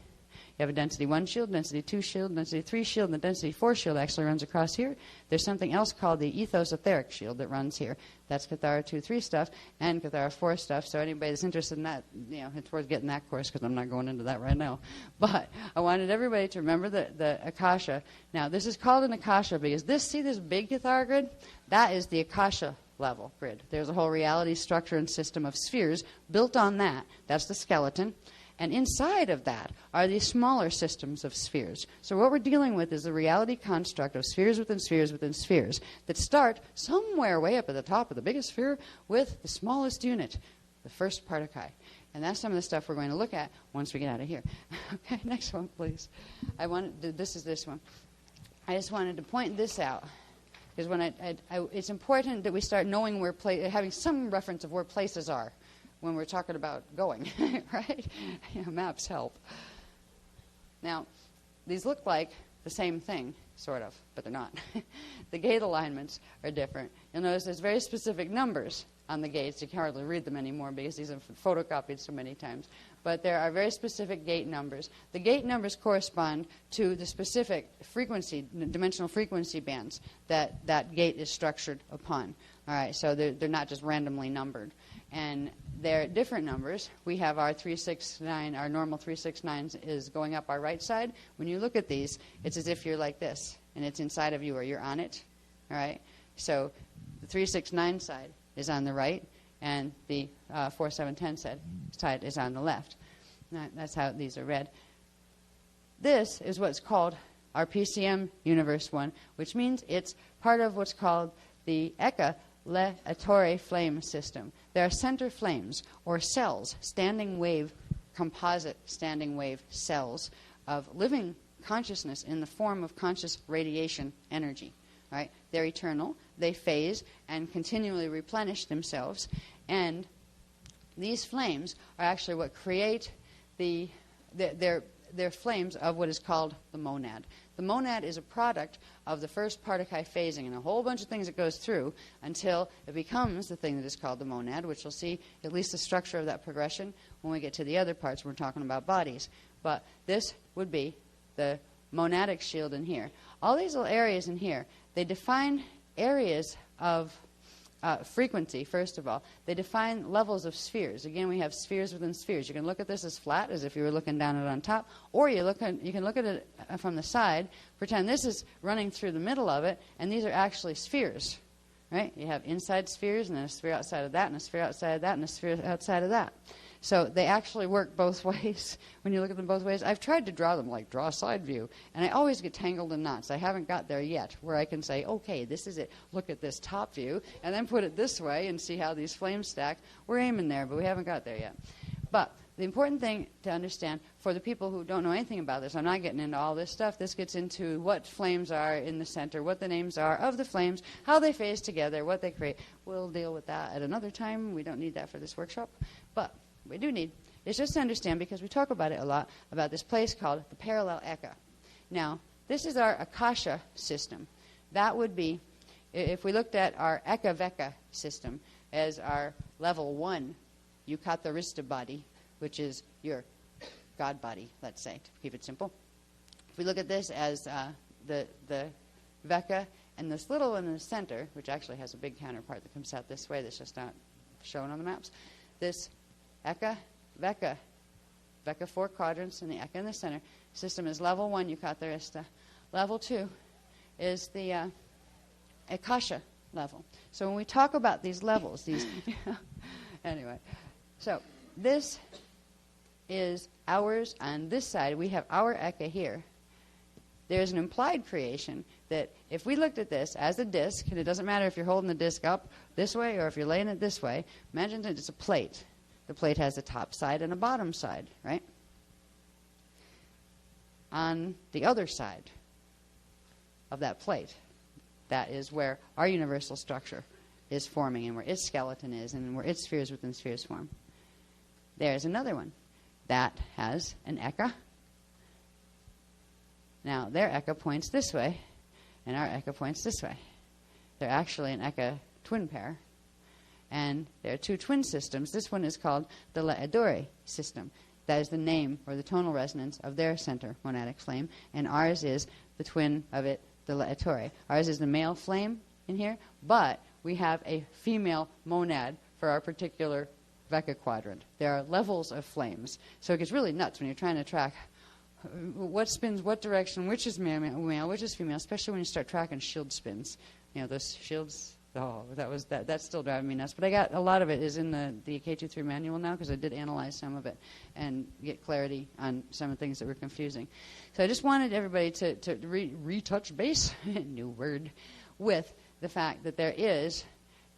You have a density 1 shield, density 2 shield, density 3 shield, and the density 4 shield actually runs across here. There's something else called the ethos etheric shield that runs here. That's Cathara 2-3 stuff and Cathara 4 stuff. So anybody that's interested in that, it's worth getting that course because I'm not going into that right now. But I wanted everybody to remember the Akasha. Now, this is called an Akasha because this big Cathara grid? That is the Akasha level grid. There's a whole reality structure and system of spheres built on that. That's the skeleton. And inside of that are these smaller systems of spheres. So what we're dealing with is the reality construct of spheres within spheres within spheres that start somewhere way up at the top of the biggest sphere with the smallest unit, the first particle. And that's some of the stuff we're going to look at once we get out of here. Okay, next one, please. This is this one. I just wanted to point this out because it's important that we start knowing having some reference of where places are when we're talking about going, right? Maps help. Now, these look like the same thing, sort of, but they're not. The gate alignments are different. You'll notice there's very specific numbers on the gates. You can hardly read them anymore because these have been photocopied so many times. But there are very specific gate numbers. The gate numbers correspond to the specific frequency, dimensional frequency bands that gate is structured upon. All right, so they're not just randomly numbered. And they're different numbers. We have our 369, our normal 369 is going up our right side. When you look at these, it's as if you're like this, and it's inside of you or you're on it. All right? So the 369 side is on the right, and the 4710 side is on the left. That's how these are read. This is what's called our PCM Universe 1, which means it's part of what's called the Eka Le Attore flame system. There are center flames, or cells, standing wave composite standing wave cells of living consciousness in the form of conscious radiation energy. Right? They're eternal. They phase and continually replenish themselves. And these flames are actually what create they're flames of what is called the monad. The monad is a product of the first Partakai phasing and a whole bunch of things it goes through until it becomes the thing that is called the monad, which we'll see at least the structure of that progression when we get to the other parts when we're talking about bodies. But this would be the monadic shield in here. All these little areas in here, they define areas of frequency, first of all. They define levels of spheres. Again, we have spheres within spheres. You can look at this as flat, as if you were looking down at it on top, or you can look at it from the side, pretend this is running through the middle of it, and these are actually spheres. Right? You have inside spheres, and then a sphere outside of that, and a sphere outside of that, and a sphere outside of that. So they actually work both ways when you look at them both ways. I've tried to draw them, like draw a side view, and I always get tangled in knots. I haven't got there yet where I can say, okay, this is it. Look at this top view, and then put it this way and see how these flames stack. We're aiming there, but we haven't got there yet. But the important thing to understand for the people who don't know anything about this, I'm not getting into all this stuff. This gets into what flames are in the center, what the names are of the flames, how they phase together, what they create. We'll deal with that at another time. We don't need that for this workshop. But we do need is just to understand, because we talk about it a lot, about this place called the parallel Eka. Now, this is our Akasha system. That would be, if we looked at our Eka-Veka system as our level 1 Yukatharista body, which is your God body, let's say, to keep it simple. If we look at this as the Veka, and this little one in the center, which actually has a big counterpart that comes out this way that's just not shown on the maps, this Eka, Veka, 4 quadrants, and the Eka in the center. System is level 1 Yukatharista. Level 2 is the Akasha level. So when we talk about these levels, anyway, so this is ours on this side. We have our Eka here. There's an implied creation that if we looked at this as a disk, and it doesn't matter if you're holding the disk up this way or if you're laying it this way, imagine that it's a plate. The plate has a top side and a bottom side, right? On the other side of that plate, that is where our universal structure is forming and where its skeleton is and where its spheres within spheres form. There's another one that has an Eka. Now, their Eka points this way, and our Eka points this way. They're actually an Eka twin pair. And there are 2 twin systems. This one is called the Le'edore system. That is the name or the tonal resonance of their center monadic flame. And ours is the twin of it, the Le'etore. Ours is the male flame in here, but we have a female monad for our particular Veka quadrant. There are levels of flames. So it gets really nuts when you're trying to track what spins what direction, which is male, which is female, especially when you start tracking shield spins. You know, those shields. Oh, that's still driving me nuts. But I got a lot of it is in the K23 manual now, because I did analyze some of it and get clarity on some of the things that were confusing. So I just wanted everybody to retouch base, new word, with the fact that there is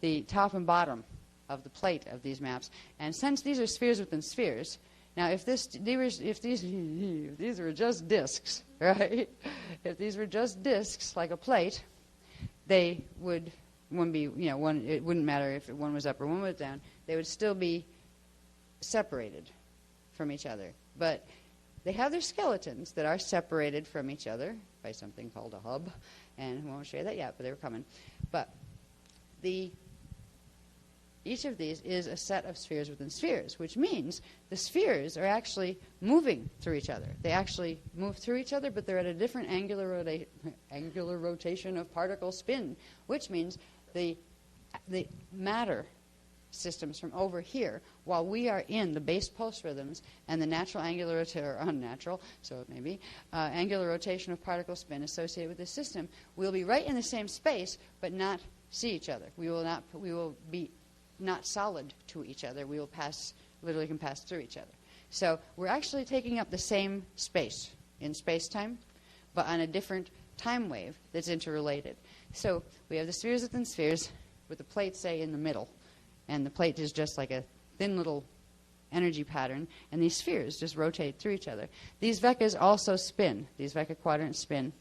the top and bottom of the plate of these maps. And since these are spheres within spheres, now if these were just disks, right? If these were just disks like a plate, they would... One be, it wouldn't matter if one was up or one was down. They would still be separated from each other. But they have their skeletons that are separated from each other by something called a hub. And we won't show you that yet, but they were coming. But each of these is a set of spheres within spheres, which means the spheres are actually moving through each other. They actually move through each other, but they're at a different angular rotation of particle spin, which means the matter systems from over here, while we are in the base pulse rhythms and the natural angular or unnatural, so it may be, angular rotation of particle spin associated with this system, we'll be right in the same space, but not see each other. We will be not solid to each other. We will literally can pass through each other. So we're actually taking up the same space in space-time, but on a different time wave that's interrelated. So we have the spheres within spheres with the plate, say, in the middle. And the plate is just like a thin little energy pattern, and these spheres just rotate through each other. These vecas also spin. These Vecca quadrants spin.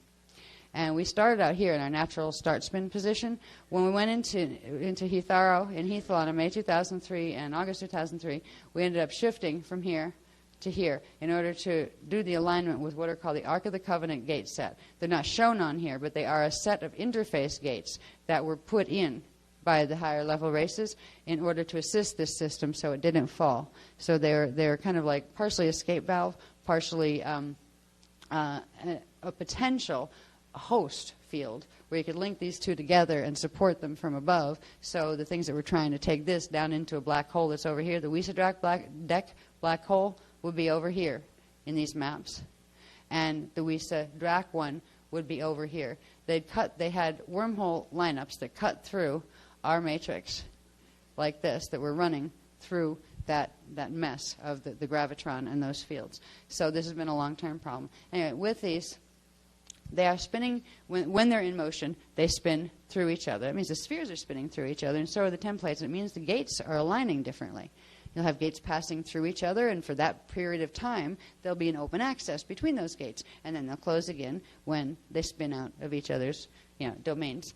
And we started out here in our natural start spin position. When we went into Hitharo in Heathlon in May 2003 and August 2003, we ended up shifting from here to here in order to do the alignment with what are called the Ark of the Covenant gate set. They're not shown on here, but they are a set of interface gates that were put in by the higher level races in order to assist this system so it didn't fall. So they're kind of like partially escape valve, partially a potential host field where you could link these two together and support them from above. So the things that we're trying to take this down into a black hole that's over here, the Wiesdrach black hole would be over here in these maps, and the Wiesdrach one would be over here. They had wormhole lineups that cut through our matrix like this that were running through that mess of the gravitron and those fields. So this has been a long-term problem. Anyway, with these, they are spinning, when they're in motion, they spin through each other. It means the spheres are spinning through each other, and so are the templates. It means the gates are aligning differently. You'll have gates passing through each other, and for that period of time, there'll be an open access between those gates, and then they'll close again when they spin out of each other's domains.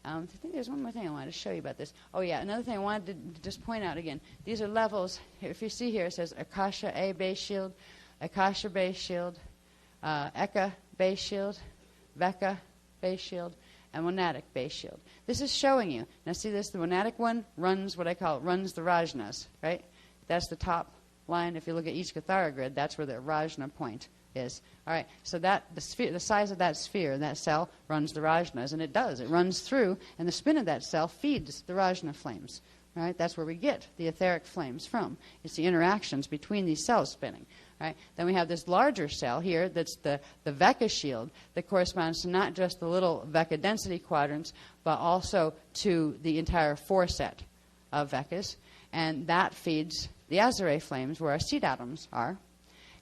I think there's one more thing I wanted to show you about this. Oh, yeah, another thing I wanted to just point out again. These are levels. If you see here, it says Akasha A base shield, Akasha base shield, Eka base shield, Vecca base shield, and monadic base shield. This is showing you. Now see this, the monadic one runs what I call runs the Rajnas, right? That's the top line. If you look at each Cathara grid, that's where the Rajna point is. All right, so that the size of that sphere, that cell, runs the Rajnas, and it does. It runs through, and the spin of that cell feeds the Rajna flames. All right, that's where we get the etheric flames from. It's the interactions between these cells spinning. Right? Then we have this larger cell here that's the Vecca shield that corresponds to not just the little Vecca density quadrants, but also to the entire 4 set of Veccas. And that feeds the Azure flames where our seed atoms are.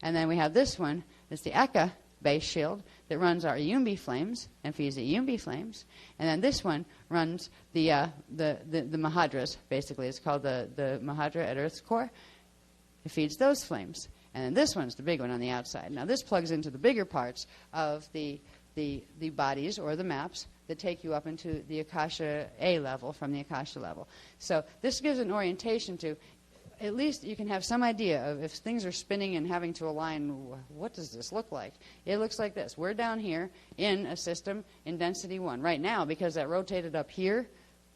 And then we have this one that's the Eka base shield that runs our Iumbi flames and feeds the Iumbi flames. And then this one runs the Mahadras, basically. It's called the Mahadra at Earth's core. It feeds those flames. And then this one's the big one on the outside. Now this plugs into the bigger parts of the bodies or the maps that take you up into the Akasha A level from the Akasha level. So this gives an orientation to, at least you can have some idea of if things are spinning and having to align, what does this look like? It looks like this. We're down here in a system in density 1. Right now, because that rotated up here,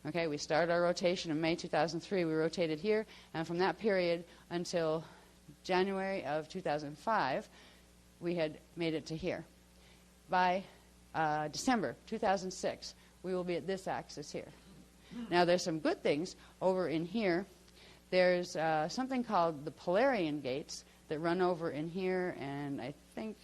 okay, we started our rotation in May 2003. We rotated here, and from that period until January of 2005, we had made it to here. By December 2006, we will be at this axis here. Now, there's some good things over in here. There's something called the Polarian gates that run over in here, and I think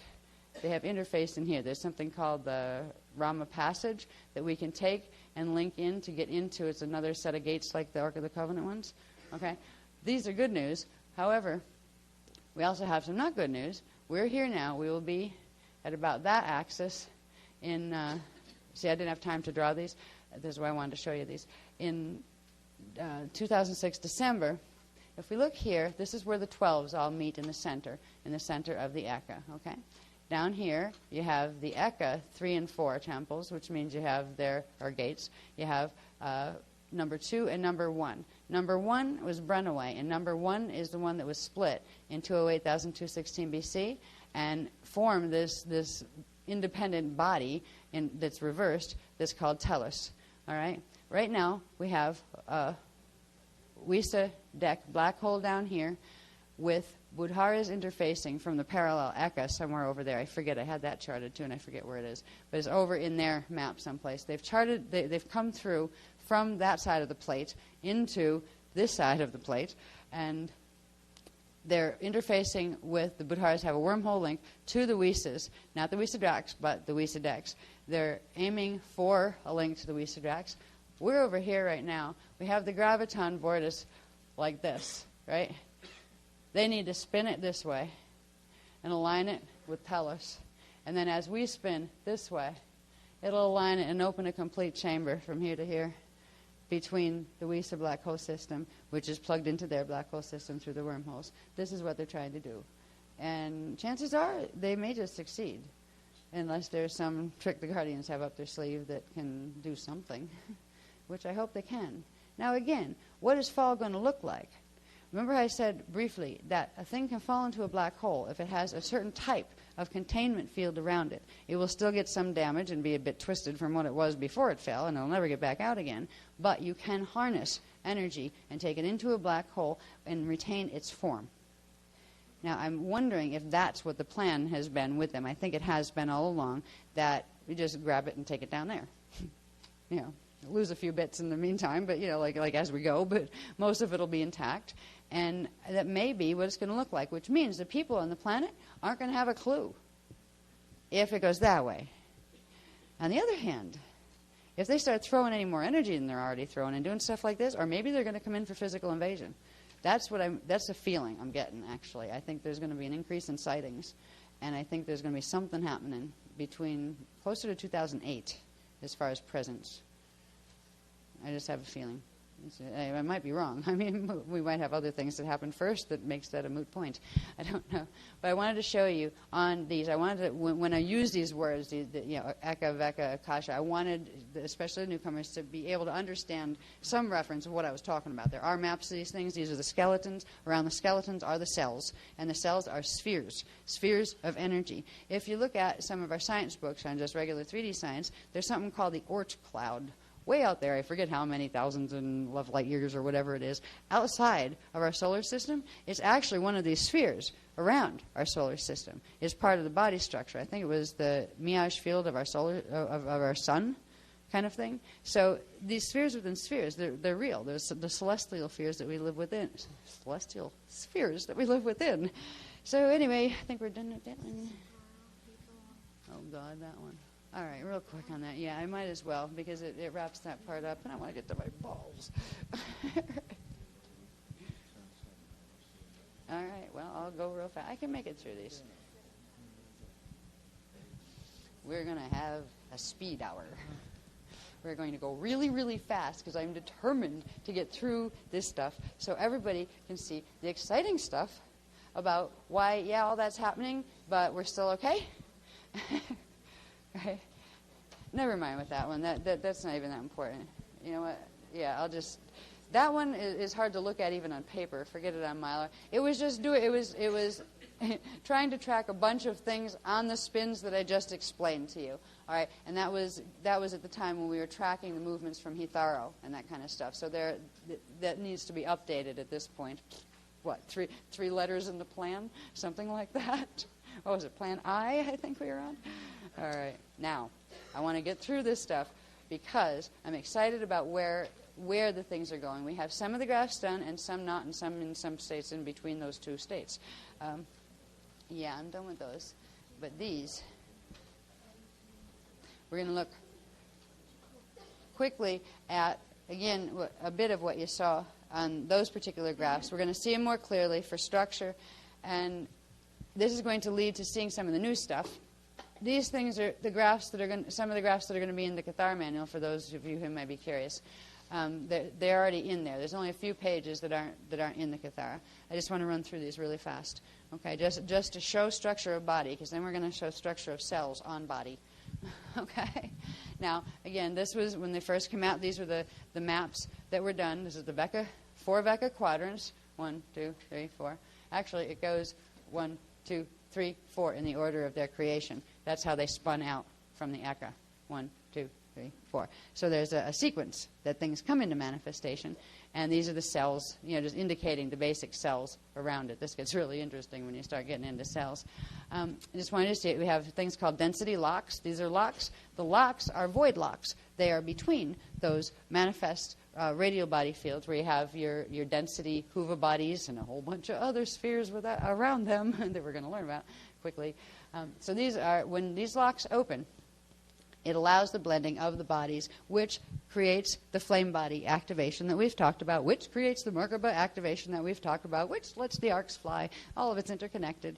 they have interface in here. There's something called the Rama passage that we can take and link in to get into. It's another set of gates like the Ark of the Covenant ones. Okay, these are good news. However, we also have some not good news. We're here now. We will be at about that axis in, see, I didn't have time to draw these. This is why I wanted to show you these. In 2006 December, if we look here, this is where the 12s all meet in the center of the Eka, okay? Down here, you have the Eka 3 and 4 temples, which means you have there are gates. You have number 2 and number 1. Number 1 was Brennaway, and number 1 is the one that was split in 208,216 BC and formed this independent body that's reversed that's called Tellus. All right? Right now, we have Wiesa deck black hole down here with Budhara's interfacing from the parallel Eka somewhere over there. I forget. I had that charted too, and I forget where it is. But it's over in their map someplace. They've charted. They've come through from that side of the plate into this side of the plate, and they're interfacing with the Budharas. Have a wormhole link to the Wiesas, not the Wiesa-Drax, but the Wiesa-Dex. They're aiming for a link to the Wiesa-Drax. We're over here right now. We have the graviton vortice like this, right? They need to spin it this way and align it with Tellus. And then as we spin this way, it'll align it and open a complete chamber from here to here between the WISA black hole system, which is plugged into their black hole system through the wormholes. This is what they're trying to do. And chances are they may just succeed, unless there's some trick the Guardians have up their sleeve that can do something, which I hope they can. Now again, what is fall going to look like? Remember I said briefly that a thing can fall into a black hole if it has a certain type of containment field around it. It will still get some damage and be a bit twisted from what it was before it fell, and it'll never get back out again. But you can harness energy and take it into a black hole and retain its form. Now, I'm wondering if that's what the plan has been with them. I think it has been all along, that we just grab it and take it down there. You know, lose a few bits in the meantime, but, you know, like as we go, but most of it will be intact. And that may be what it's going to look like, which means the people on the planet aren't going to have a clue if it goes that way. On the other hand, if they start throwing any more energy than they're already throwing and doing stuff like this, or maybe they're going to come in for physical invasion. That's the feeling I'm getting, actually. I think there's going to be an increase in sightings, and I think there's going to be something happening between closer to 2008 as far as presence. I just have a feeling. I might be wrong. I mean, we might have other things that happen first that makes that a moot point. I don't know. But I wanted to show you on these. I wanted to, when I use these words, you know, Eka, Veka, Akasha, I wanted, especially the newcomers, to be able to understand some reference of what I was talking about. There are maps of these things. These are the skeletons. Around the skeletons are the cells, and the cells are spheres of energy. If you look at some of our science books on just regular 3D science, there's something called the Oort cloud. Way out there, I forget how many thousands and light years or whatever it is, outside of our solar system, it's actually one of these spheres around our solar system. It's part of the body structure. I think it was the Miage field of our of our sun kind of thing. So these spheres within spheres, they're real. There's the celestial spheres that we live within. Celestial spheres that we live within. So anyway, I think we're done with that one. Oh, God, that one. All right, real quick on that. Yeah, I might as well, because it wraps that part up, and I want to get to my balls. All right, well, I'll go real fast. I can make it through these. We're going to have a speed hour. We're going to go really, really fast, because I'm determined to get through this stuff so everybody can see the exciting stuff about why, yeah, all that's happening, but we're still okay. Right? Never mind with that one. That's not even that important. You know what? Yeah, I'll just. That one is hard to look at even on paper. Forget it on Mylar. It was just It was trying to track a bunch of things on the spins that I just explained to you. All right, and that was at the time when we were tracking the movements from Hitharo and that kind of stuff. So that needs to be updated at this point. What, three letters in the plan, something like that? What was it? Plan I think we were on. All right, now I want to get through this stuff because I'm excited about where the things are going. We have some of the graphs done and some not, and some in some states in between those two states. Yeah, I'm done with those. But these, we're going to look quickly at, again, a bit of what you saw on those particular graphs. We're going to see them more clearly for structure, and this is going to lead to seeing some of the new stuff. These things are the graphs that are some of the graphs that are going to be in the Cathar manual for those of you who might be curious. They're already in there. There's only a few pages that aren't in the Cathar. I just want to run through these really fast. Okay, just to show structure of body, because then we're going to show structure of cells on body. Okay. Now, again, this was when they first came out. These were the maps that were done. This is the Vecca, 4 Vecca quadrants. 1, 2, 3, 4. Actually, it goes 1, 2, 3, 4 in the order of their creation. That's how they spun out from the Eka. 1, 2, 3, 4. So there's a sequence that things come into manifestation, and these are the cells, just indicating the basic cells around it. This gets really interesting when you start getting into cells. I just wanted to see, we have things called density locks. These are locks. The locks are void locks. They are between those manifest radial body fields where you have your density Huva bodies and a whole bunch of other spheres with that around them that we're going to learn about quickly. So these are, when these locks open, it allows the blending of the bodies, which creates the flame body activation that we've talked about, which creates the Merkaba activation that we've talked about, which lets the arcs fly. All of it's interconnected.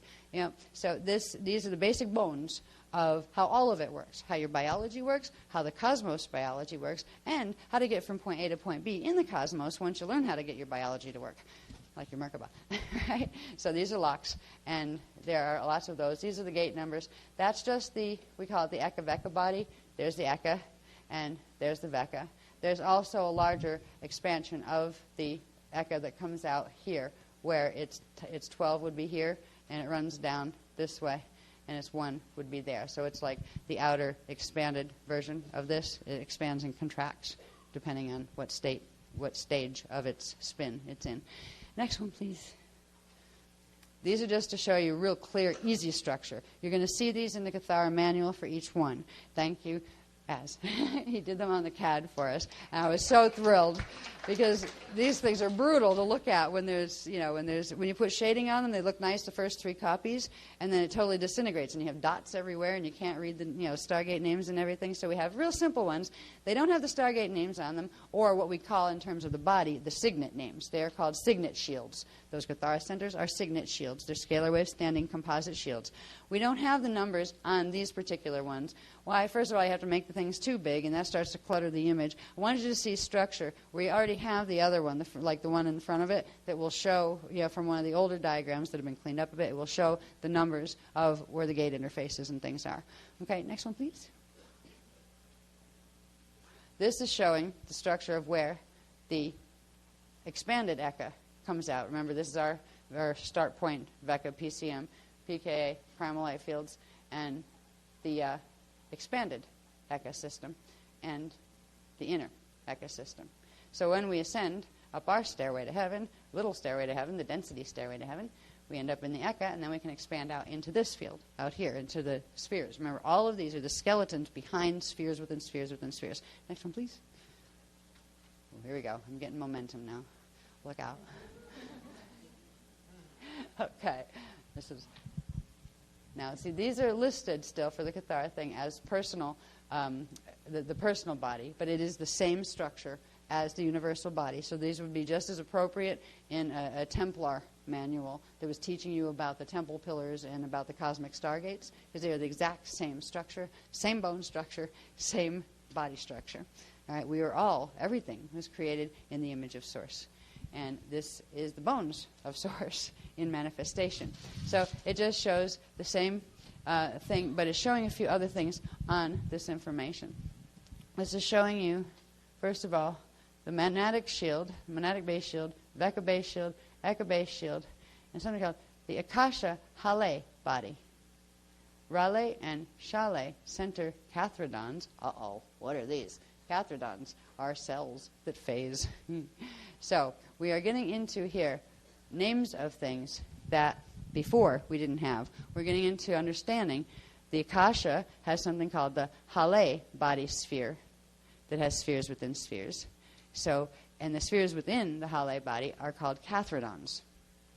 So these are the basic bones of how all of it works, how your biology works, how the cosmos biology works, and how to get from point A to point B in the cosmos once you learn how to get your biology to work, like your Merkaba, right? So these are locks, and there are lots of those. These are the gate numbers. That's just we call it the Eka-Veka body. There's the Eka, and there's the Veka. There's also a larger expansion of the Eka that comes out here, where it's 12 would be here, and it runs down this way, and its 1 would be there. So it's like the outer expanded version of this. It expands and contracts depending on what stage of its spin it's in. Next one, please. These are just to show you real clear, easy structure. You're going to see these in the Cathara manual for each one. Thank you, Az. He did them on the CAD for us, and I was so thrilled because these things are brutal to look at when you put shading on them. They look nice the first 3 copies, and then it totally disintegrates, and you have dots everywhere, and you can't read the Stargate names and everything. So we have real simple ones. They don't have the Stargate names on them, or what we call in terms of the body the signet names. They are called signet shields. Those Cathara centers are signet shields. They're scalar wave standing composite shields. We don't have the numbers on these particular ones. Why? First of all, you have to make the things too big, and that starts to clutter the image. I wanted you to see structure. We already have the other one, like the one in front of it, that will show, from one of the older diagrams that have been cleaned up a bit, it will show the numbers of where the gate interfaces and things are. Okay, next one, please. This is showing the structure of where the expanded Eka comes out. Remember, this is our start point, Veka, PCM, pKa, primal light fields, and the expanded Eka system and the inner Eka system. So when we ascend up our stairway to heaven, little stairway to heaven, the density stairway to heaven, we end up in the Eka, and then we can expand out into this field, out here, into the spheres. Remember, all of these are the skeletons behind spheres within spheres within spheres. Next one, please. Oh, here we go. I'm getting momentum now. Look out. Okay. This is... Now, see, these are listed still for the Cathara thing as personal, the personal body, but it is the same structure as the universal body. So these would be just as appropriate in a Templar manual that was teaching you about the temple pillars and about the cosmic stargates, because they are the exact same structure, same bone structure, same body structure. All right, we are all, everything was created in the image of Source. And this is the bones of Source in manifestation. So it just shows the same thing, but it's showing a few other things on this information. This is showing you, first of all, the monadic shield, monadic base shield, Veka base shield, Eka base shield, and something called the Akasha Hale body. Raleigh and Shale center cathrodons. Uh-oh, what are these? Cathrodons are cells that phase. So we are getting into here names of things that before we didn't have. We're getting into understanding the Akasha has something called the Hale body sphere that has spheres within spheres. So, and the spheres within the Hale body are called cathrodons.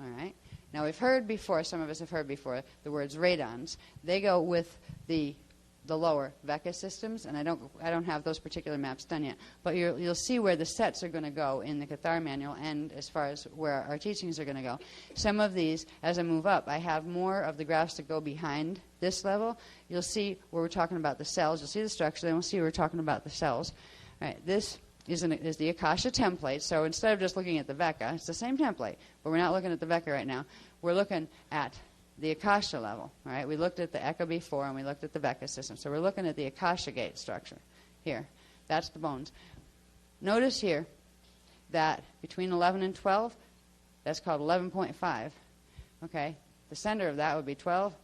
All right? Now we've heard before, some of us have heard before, the words radons. They go with the lower Veka systems, and I don't have those particular maps done yet. But you'll see where the sets are going to go in the Cathar manual, and as far as where our teachings are going to go. Some of these, as I move up, I have more of the graphs that go behind this level. You'll see where we're talking about the cells. You'll see the structure, then we'll see where we're talking about the cells. All right, this is the Akasha template. So instead of just looking at the Veka, it's the same template, but we're not looking at the Veka right now. We're looking at the Akasha level. All right, we looked at the Eka before, and we looked at the Veka system. So we're looking at the Akasha gate structure here. That's the bones. Notice here that between 11 and 12, that's called 11.5. Okay, the center of that would be 12.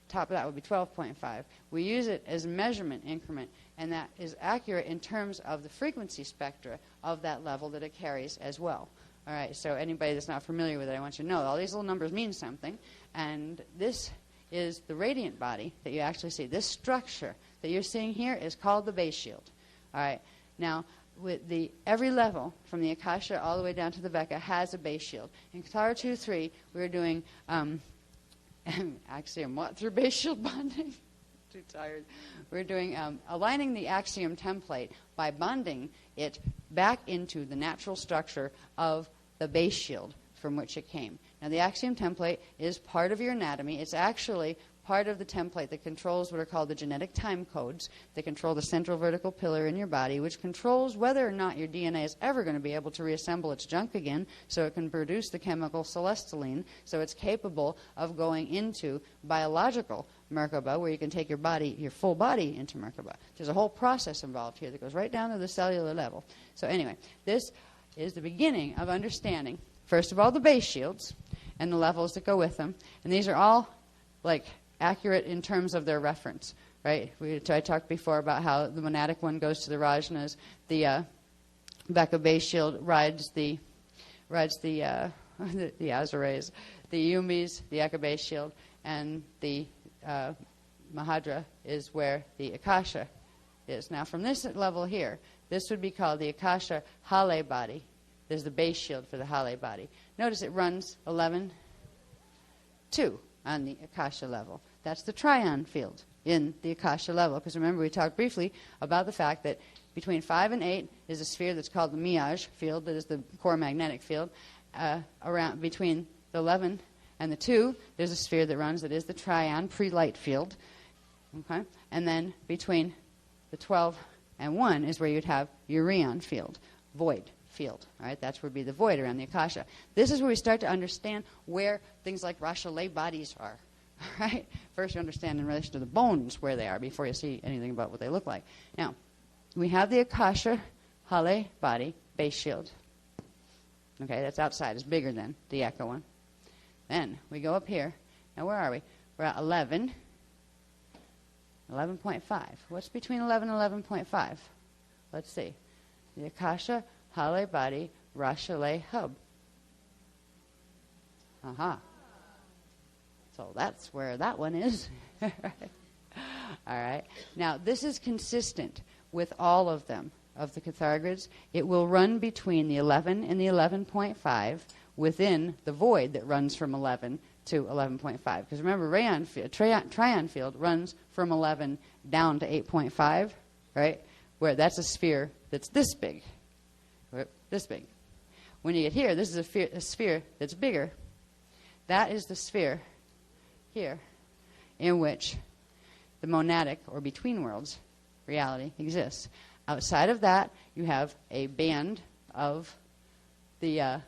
Top of that would be 12.5. We use it as a measurement increment, and that is accurate in terms of the frequency spectra of that level that it carries as well. All right, so anybody that's not familiar with it, I want you to know all these little numbers mean something, and this is the radiant body that you actually see. This structure that you're seeing here is called the base shield. All right, now with every level from the Akasha all the way down to the Veka has a base shield. In Cathar 2.3, we were doing axiom what through base shield bonding? Too tired. We're doing aligning the axiom template by bonding it back into the natural structure of the base shield from which it came. Now, the axiom template is part of your anatomy. It's actually part of the template that controls what are called the genetic time codes. They control the central vertical pillar in your body, which controls whether or not your DNA is ever going to be able to reassemble its junk again, so it can produce the chemical celestine, so it's capable of going into biological Merkaba, where you can take your body, your full body, into Merkaba. There's a whole process involved here that goes right down to the cellular level. So anyway, this is the beginning of understanding, first of all, the base shields and the levels that go with them. And these are all, like, accurate in terms of their reference, right? I talked before about how the monadic one goes to the Rajnas. The Beka base shield rides the Azares, the Yumis, the Eka base shield, and the Mahadra is where the Akasha is. Now, from this level here, this would be called the Akasha Hale body. There's the base shield for the Hale body. Notice it runs 11, 2 on the Akasha level. That's the Trion field in the Akasha level. Because remember, we talked briefly about the fact that between 5 and 8 is a sphere that's called the Miaj field, that is the core magnetic field. Around between the 11 and the 2, there's a sphere that runs that is the Trion pre-light field. Okay? And then between the 12 and 1 is where you'd have Urion field, void field. All right? That's where would be the void around the Akasha. This is where we start to understand where things like RashaReisha bodies are. All right? First you understand in relation to the bones where they are before you see anything about what they look like. Now, we have the Akasha Hale body, base shield. Okay, that's outside. It's bigger than the Eka one. Then we go up here. Now, where are we? We're at 11. 11.5. What's between 11 and 11.5? Let's see. The Akasha Hale body RashaReisha hub. Aha. So that's where that one is. All right. Now, this is consistent with all of them, of the Cathargrids. It will run between the 11 and the 11.5 within the void that runs from 11 to 11.5. Because remember, Trion field runs from 11 down to 8.5, right? Where that's a sphere that's this big. This big. When you get here, this is a sphere that's bigger. That is the sphere here in which the monadic or between worlds reality exists. Outside of that, you have a band of the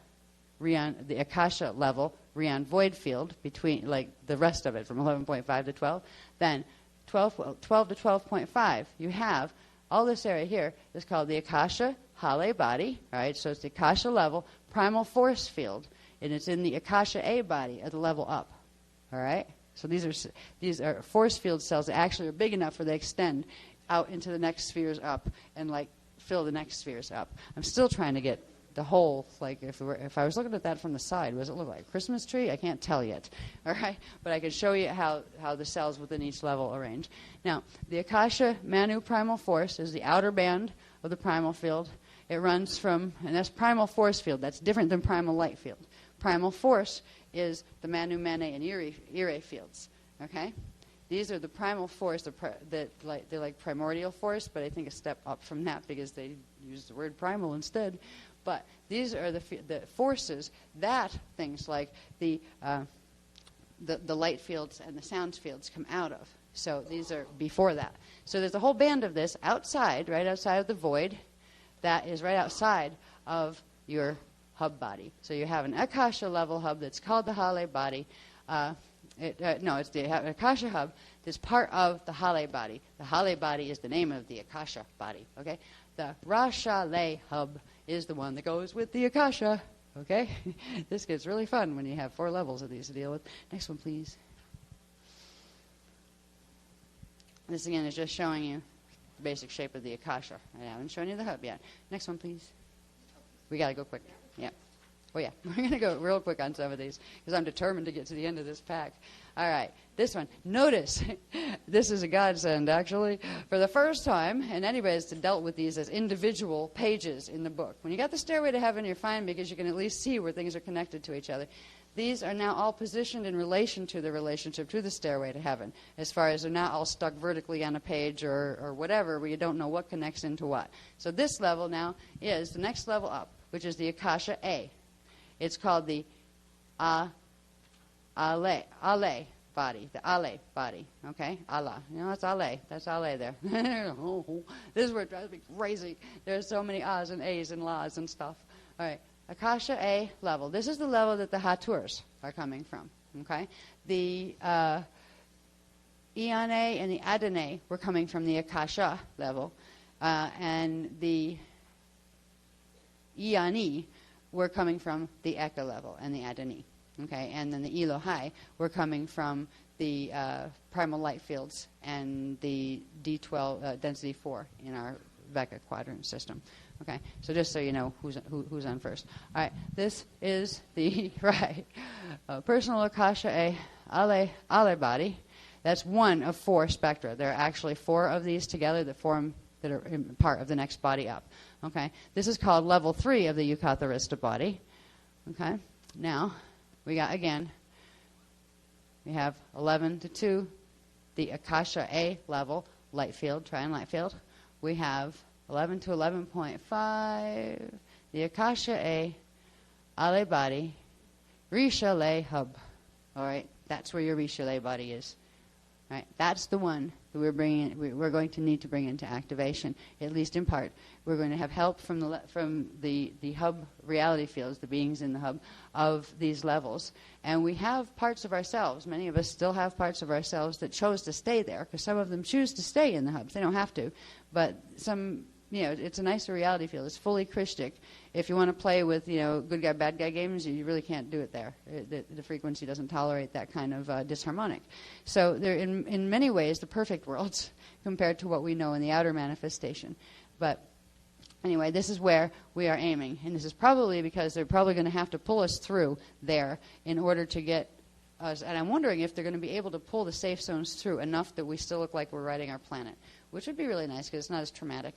Akasha level Rion void field between, like the rest of it, from 11.5 to 12. Then 12 to 12.5, you have all this area here is called the Akasha Hale body. All right, so it's the Akasha level primal force field, and it's in the Akasha A body at the level up. All right, so these are force field cells that actually are big enough where they extend out into the next spheres up and like fill the next spheres up. I'm still trying to get the whole, like if I was looking at that from the side, what does it look like? A Christmas tree? I can't tell yet. All right, but I can show you how the cells within each level arrange. Now, the Akasha Manu primal force is the outer band of the primal field. It runs from, and that's primal force field. That's different than primal light field. Primal force is the Manu, Mane, and Ire fields. Okay. These are the primal force, they're like primordial force, but I think a step up from that because they use the word primal instead. But these are the forces that things like the light fields and the sound fields come out of. So these are before that. So there's a whole band of this outside, right outside of the void, that is right outside of your hub body. So you have an Akasha level hub that's called the Hale body. It's the Akasha hub that's part of the Hale body. The Hale body is the name of the Akasha body. Okay, the RashaReisha hub is the one that goes with the Akasha. Okay, this gets really fun when you have 4 levels of these to deal with. Next one, please. This again is just showing you the basic shape of the Akasha. I haven't shown you the hub yet. Next one, please. We got to go quick. Yeah. Oh, yeah. We're going to go real quick on some of these because I'm determined to get to the end of this pack. All right. This one. Notice, this is a godsend, actually. For the first time, and anybody's dealt with these as individual pages in the book. When you got the Stairway to Heaven, you're fine because you can at least see where things are connected to each other. These are now all positioned in relation to the relationship to the Stairway to Heaven, as far as they're not all stuck vertically on a page or whatever, where you don't know what connects into what. So this level now is the next level up, which is the Akasha A. It's called the Ale body, the Ale body, okay? Allah. You know, it's Ale. That's Ale there. This is where it drives me crazy. There's so many A's and A's and La's and stuff. All right. Akasha A level. This is the level that the Haturs are coming from, okay? The Iane and the Adane were coming from the Akasha level, and the Iani were coming from the Eka level and the Adani. Okay, and then the Elohai were coming from the primal light fields and the D12 density 4 in our Vecca quadrant system. Okay, so just so you know who's on first. All right, this is the personal Akasha Ale body. That's one of 4 spectra. There are actually 4 of these together that are part of the next body up. Okay, this is called level 3 of the Yucatharista body. Okay, now. We got, again, we have 11 to 2, the Akasha A level, light field, Trion light field. We have 11 to 11.5, the Akasha A, Ale body, Risha Le hub. All right, that's where your Risha Le body is. All right, that's the one that we're going to need to bring into activation, at least in part. We're going to have help from the hub reality fields, the beings in the hub of these levels. And we have parts of ourselves. Many of us still have parts of ourselves that chose to stay there, because some of them choose to stay in the hubs. They don't have to. But some, it's a nicer reality field. It's fully Christic. If you want to play with, good guy, bad guy games, you really can't do it there. The frequency doesn't tolerate that kind of disharmonic. So they're, in many ways, the perfect worlds compared to what we know in the outer manifestation. But anyway, this is where we are aiming. And this is probably because they're probably going to have to pull us through there in order to get us. And I'm wondering if they're going to be able to pull the safe zones through enough that we still look like we're riding our planet, which would be really nice because it's not as traumatic.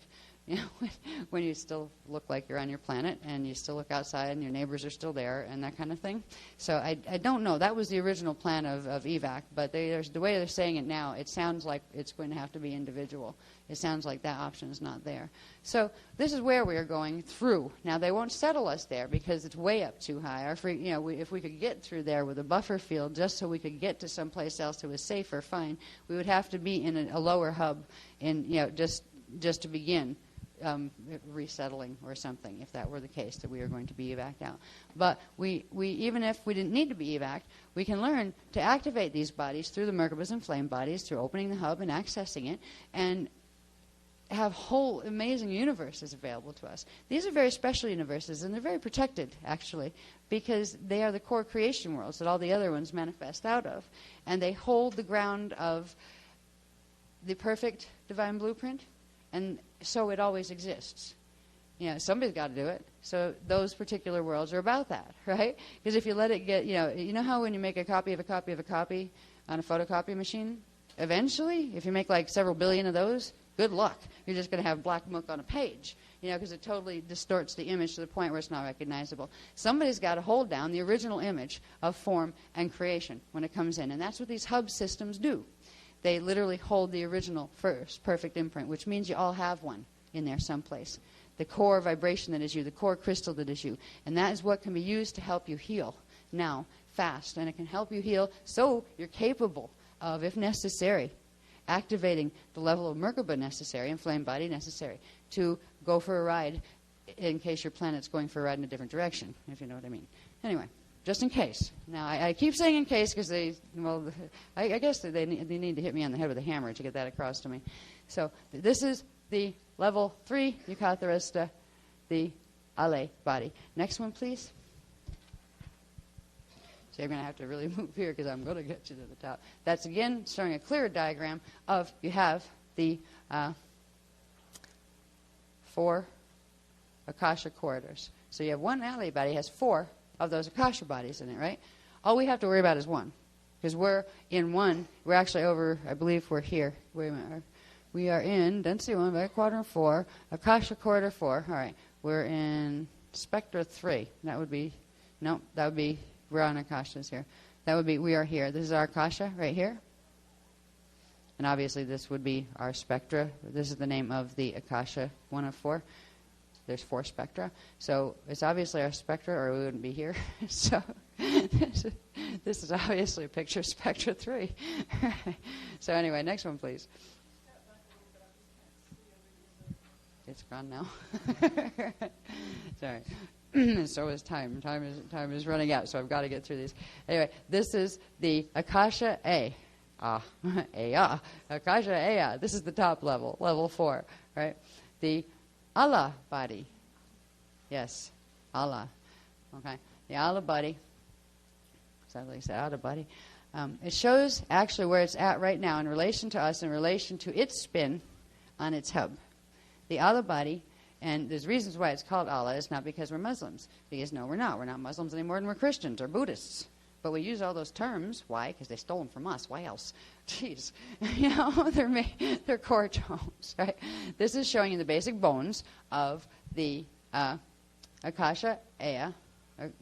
When you still look like you're on your planet and you still look outside and your neighbors are still there and that kind of thing. So I don't know. That was the original plan of EVAC, but the way they're saying it now, it sounds like it's going to have to be individual. It sounds like that option is not there. So this is where we are going through. Now, they won't settle us there because it's way up too high. If we could get through there with a buffer field just so we could get to someplace else that was safer, fine. We would have to be in a lower hub just to begin. Resettling or something, if that were the case, that we are going to be evac'd out. But we even if we didn't need to be evac'd, we can learn to activate these bodies through the Merkabahs and flame bodies, through opening the hub and accessing it, and have whole amazing universes available to us. These are very special universes, and they're very protected, actually, because they are the core creation worlds that all the other ones manifest out of. And they hold the ground of the perfect divine blueprint, and so it always exists. Somebody's got to do it. So those particular worlds are about that, right? Because if you let it get, you know how when you make a copy of a copy of a copy on a photocopy machine, eventually, if you make like several billion of those, good luck. You're just going to have black muck on a page, because it totally distorts the image to the point where it's not recognizable. Somebody's got to hold down the original image of form and creation when it comes in, and that's what these hub systems do. They literally hold the original first perfect imprint, which means you all have one in there someplace. The core vibration that is you, the core crystal that is you. And that is what can be used to help you heal now, fast. And it can help you heal so you're capable of, if necessary, activating the level of Merkaba necessary and flame body necessary to go for a ride in case your planet's going for a ride in a different direction, if you know what I mean. Anyway. Just in case. Now, I keep saying in case because I guess they need to hit me on the head with a hammer to get that across to me. So this is the level 3 Yucatharista, the Ale body. Next one, please. So I'm going to have to really move here because I'm going to get you to the top. That's, again, showing a clear diagram of you have the 4 Akasha corridors. So you have one Ale body has 4 of those Akasha bodies in it, right? All we have to worry about is one. Because we're in one. We're actually over, I believe we're here. Wait a minute. We are in density 1, Vecca quadrant 4, Akasha corridor 4. All right. We're in spectra 3. That would be, we're on Akashas here. That would be, we are here. This is our Akasha right here. And obviously this would be our spectra. This is the name of the Akasha 1 of 4. There's 4 spectra. So it's obviously our spectra, or we wouldn't be here. So this is obviously a picture of spectra 3. So anyway, next one, please. It's gone now. Sorry. So is time. Time is running out, so I've got to get through these. Anyway, this is the Akasha A. Akasha Aya. This is the top level, level 4, right? The Allah body. Yes, Allah. Okay. The Allah body. Sadly, I said Allah body. It shows actually where it's at right now in relation to us, in relation to its spin on its hub. The Allah body, and there's reasons why it's called Allah. It's not because we're Muslims. Because no, we're not. We're not Muslims any more than we're Christians or Buddhists. But we use all those terms. Why? Because they stole them from us. Why else? Jeez. You know, they're core tones, right? This is showing you the basic bones of the Akasha Aya.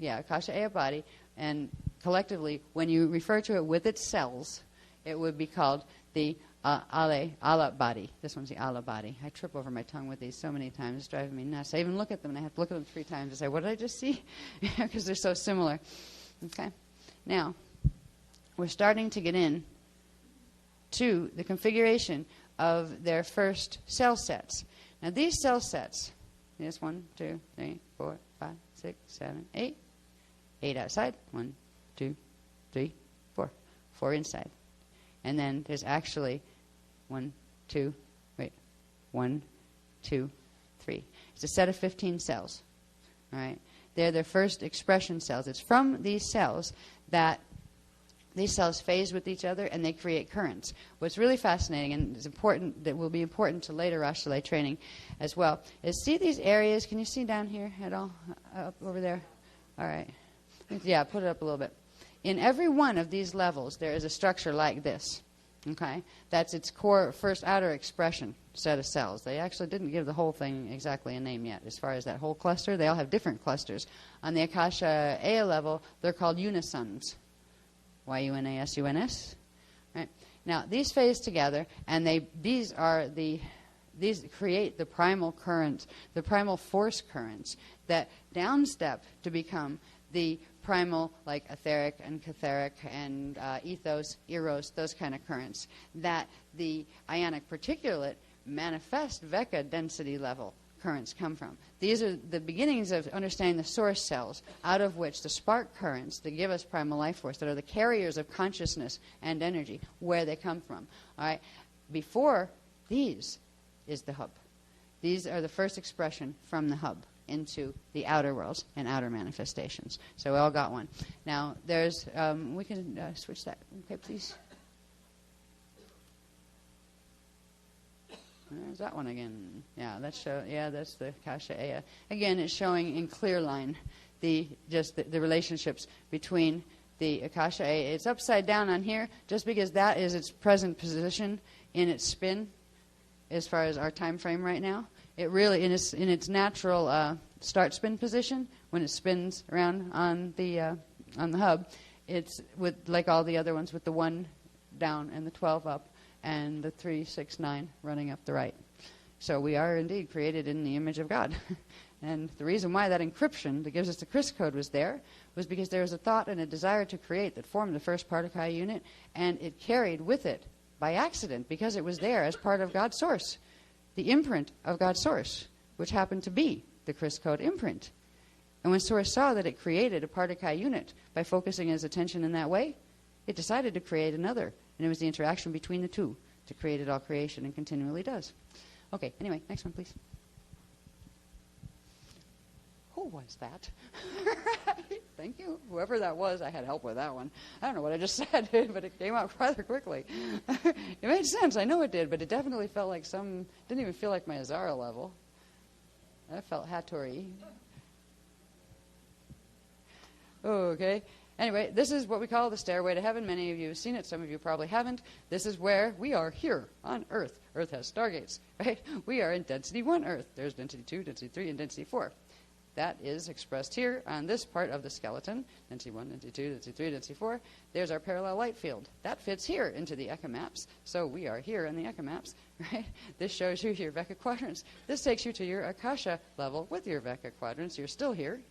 Akasha Aya body. And collectively, when you refer to it with its cells, it would be called the Allah body. This one's the Allah body. I trip over my tongue with these so many times. It's driving me nuts. I even look at them, and I have to look at them 3 times to say, what did I just see? Because they're so similar. Okay. Now, we're starting to get in to the configuration of their first cell sets. Now, these cell sets, there's 1, 2, 3, 4, 5, 6, 7, 8. 8 outside. 1, 2, 3, 4. 4 inside. And then there's actually 1, 2, 3. It's a set of 15 cells. All right? They're their first expression cells. It's from these cells that these cells phase with each other and they create currents. What's really fascinating and is important, that will be important to later RashaReisha training as well, is see these areas. Can you see down here at all? Up over there? All right. Yeah, put it up a little bit. In every one of these levels, there is a structure like this. Okay? That's its core first outer expression set of cells. They actually didn't give the whole thing exactly a name yet. As far as that whole cluster, they all have different clusters. On the Akasha Aya level, they're called unisuns. Y-U-N-A-S-U-N-S. Right? Now, these phase together, and these create the primal current, the primal force currents that downstep to become the primal, like etheric and catheric and ethos, eros, those kind of currents, that the ionic particulate manifest Veka density level currents come from. These are the beginnings of understanding the source cells, out of which the spark currents that give us primal life force, that are the carriers of consciousness and energy, where they come from. All right? Before these is the hub. These are the first expression from the hub into the outer worlds and outer manifestations. So we all got one. Now, there's, we can switch that. Okay, please. There's that one again. Yeah, that's the Akasha Aya. Again, it's showing in clear line the relationships between the Akasha Aya. It's upside down on here just because that is its present position in its spin as far as our time frame right now. It really, in its natural start spin position, when it spins around on the hub, it's with, like all the other ones, with the 1 down and the 12 up, and the 3, 6, 9 running up the right. So we are indeed created in the image of God. And the reason why that encryption that gives us the Criss code was there was because there was a thought and a desire to create that formed the first particle unit, and it carried with it by accident, because it was there as part of God's source, the imprint of God's source, which happened to be the Criss code imprint. And when Source saw that it created a particle unit by focusing its attention in that way, it decided to create another. And it was the interaction between the two to create it all creation, and continually does. Okay, anyway, next one, please. Who was that? Thank you. Whoever that was, I had help with that one. I don't know what I just said, but it came out rather quickly. It made sense. I know it did, but it definitely felt like didn't even feel like my Azara level. That felt Hattori. Okay. Anyway, this is what we call the Stairway to Heaven. Many of you have seen it. Some of you probably haven't. This is where we are here on Earth. Earth has stargates, right? We are in density 1 Earth. There's density 2, density 3, and density 4. That is expressed here on this part of the skeleton, density 1, density 2, density 3, density 4. There's our parallel light field. That fits here into the ectomaps. So we are here in the ectomaps, right? This shows you your Vecca quadrants. This takes you to your Akasha level with your Vecca quadrants. You're still here,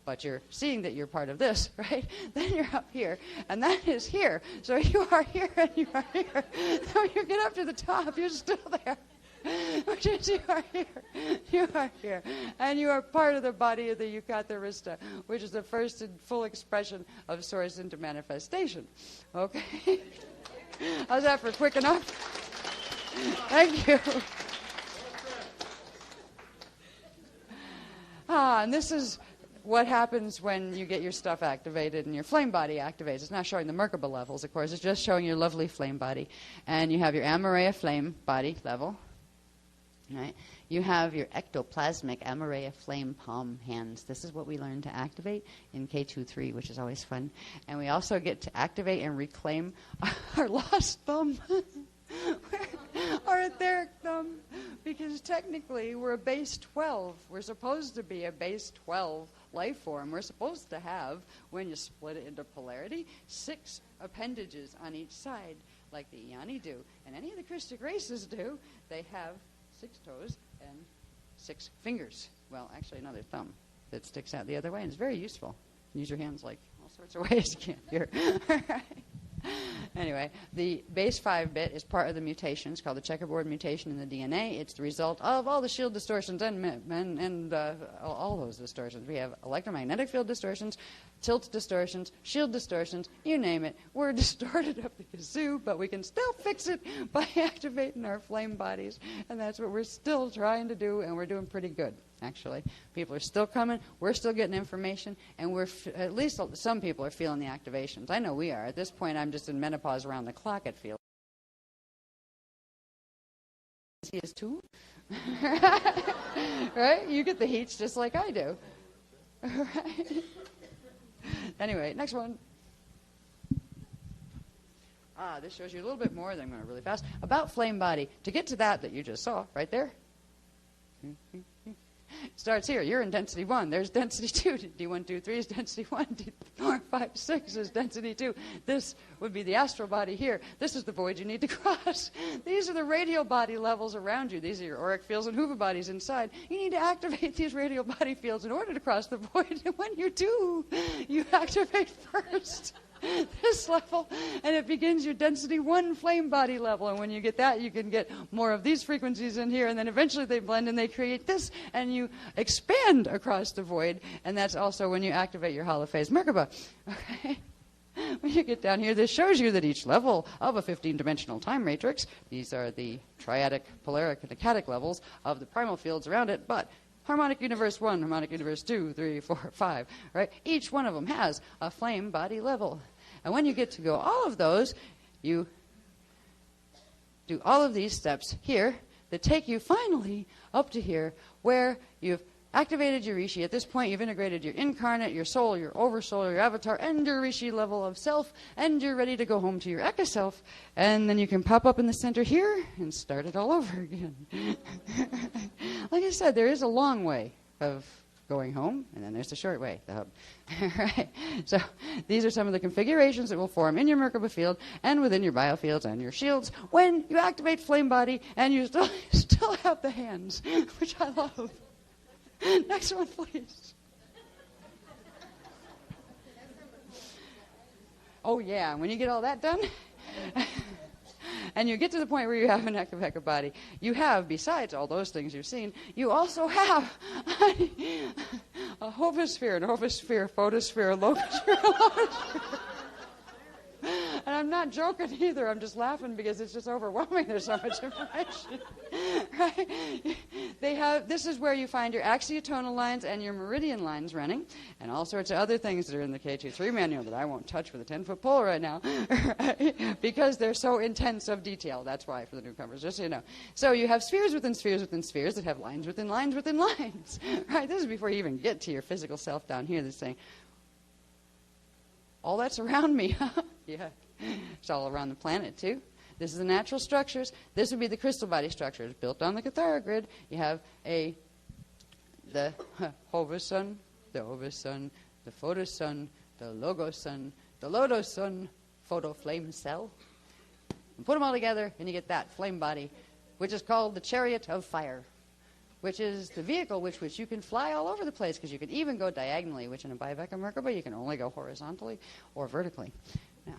but you're seeing that you're part of this, right? Then you're up here, and that is here. So you are here and you are here. So you get up to the top, you're still there. Which is you are here, and you are part of the body of the Yucatharista, which is the first and full expression of source into manifestation. Okay? How's that for quick enough? Thank you. And this is what happens when you get your stuff activated and your flame body activates. It's not showing the Merkaba levels, of course. It's just showing your lovely flame body. And you have your Amareya flame body level. Right? You have your ectoplasmic Amareya flame palm hands. This is what we learn to activate in K23, which is always fun. And we also get to activate and reclaim our lost thumb. Our etheric thumb, because technically we're a base 12. We're supposed to be a base 12 life form. We're supposed to have, when you split it into polarity, 6 appendages on each side, like the Iani do, and any of the Christic races do. They have 6 toes and 6 fingers. Well, actually another thumb that sticks out the other way, and it's very useful. Use your hands like all sorts of ways you can't hear. Anyway, the base 5 bit is part of the mutations called the checkerboard mutation in the DNA. It's the result of all the shield distortions and all those distortions. We have electromagnetic field distortions, tilt distortions, shield distortions, you name it. We're distorted up the kazoo, but we can still fix it by activating our flame bodies. And that's what we're still trying to do, and we're doing pretty good, actually. People are still coming. We're still getting information, and we're at least some people are feeling the activations. I know we are. At this point, I'm just in menopause around the clock, it feels. He is too. Right? You get the heats just like I do. Right? Anyway, next one. This shows you a little bit more, then I'm going really fast, about flame body. To get to that you just saw, right there. Starts here. You're in density 1. There's density 2. D1, 2, 3 is density 1. D4, 5, 6 is density 2. This would be the astral body here. This is the void you need to cross. These are the radial body levels around you. These are your auric fields and Hoover bodies inside. You need to activate these radial body fields in order to cross the void. And when you do, you activate first this level, and it begins your density 1 flame body level. And when you get that, you can get more of these frequencies in here, and then eventually they blend and they create this, and you expand across the void. And that's also when you activate your holophase Merkaba. Okay? When you get down here, this shows you that each level of a 15-dimensional time matrix, these are the triadic, polaric, and decadic levels of the primal fields around it, but harmonic universe 1, harmonic universe 2, 3, 4, 5, right? Each one of them has a flame body level. And when you get to go all of those, you do all of these steps here that take you finally up to here where you've activated your Rishi. At this point, you've integrated your incarnate, your soul, your oversoul, your avatar, and your Rishi level of self, and you're ready to go home to your Eka self. And then you can pop up in the center here and start it all over again. Like I said, there is a long way of going home, and then there's the short way, the hub. Right? So these are some of the configurations that will form in your Merkaba field and within your biofields and your shields when you activate flame body and you still have the hands, which I love. Next one, please. Oh, yeah, when you get all that done, and you get to the point where you have an Eka body, you have, besides all those things you've seen, you also have a hovosphere, an orphosphere, photosphere, a locosphere, a logosphere. And I'm not joking either. I'm just laughing because it's just overwhelming. There's so much information. Right? This is where you find your axiotonal lines and your meridian lines running, and all sorts of other things that are in the K23 manual that I won't touch with a 10-foot pole right now, right? Because they're so intense of detail. That's why, for the newcomers, just so you know. So you have spheres within spheres within spheres that have lines within lines within lines. Right? This is before you even get to your physical self down here that's saying, all that's around me. Yeah. It's all around the planet, too. This is the natural structures. This would be the crystal body structures built on the Cathara grid. You have a the hoversun, the oversun, the photosun, the logosun, the lodosun, photoflame cell. And put them all together, and you get that flame body, which is called the chariot of fire, which is the vehicle which you can fly all over the place, because you can even go diagonally, which in a Biveka Merkaba you can only go horizontally or vertically. Now,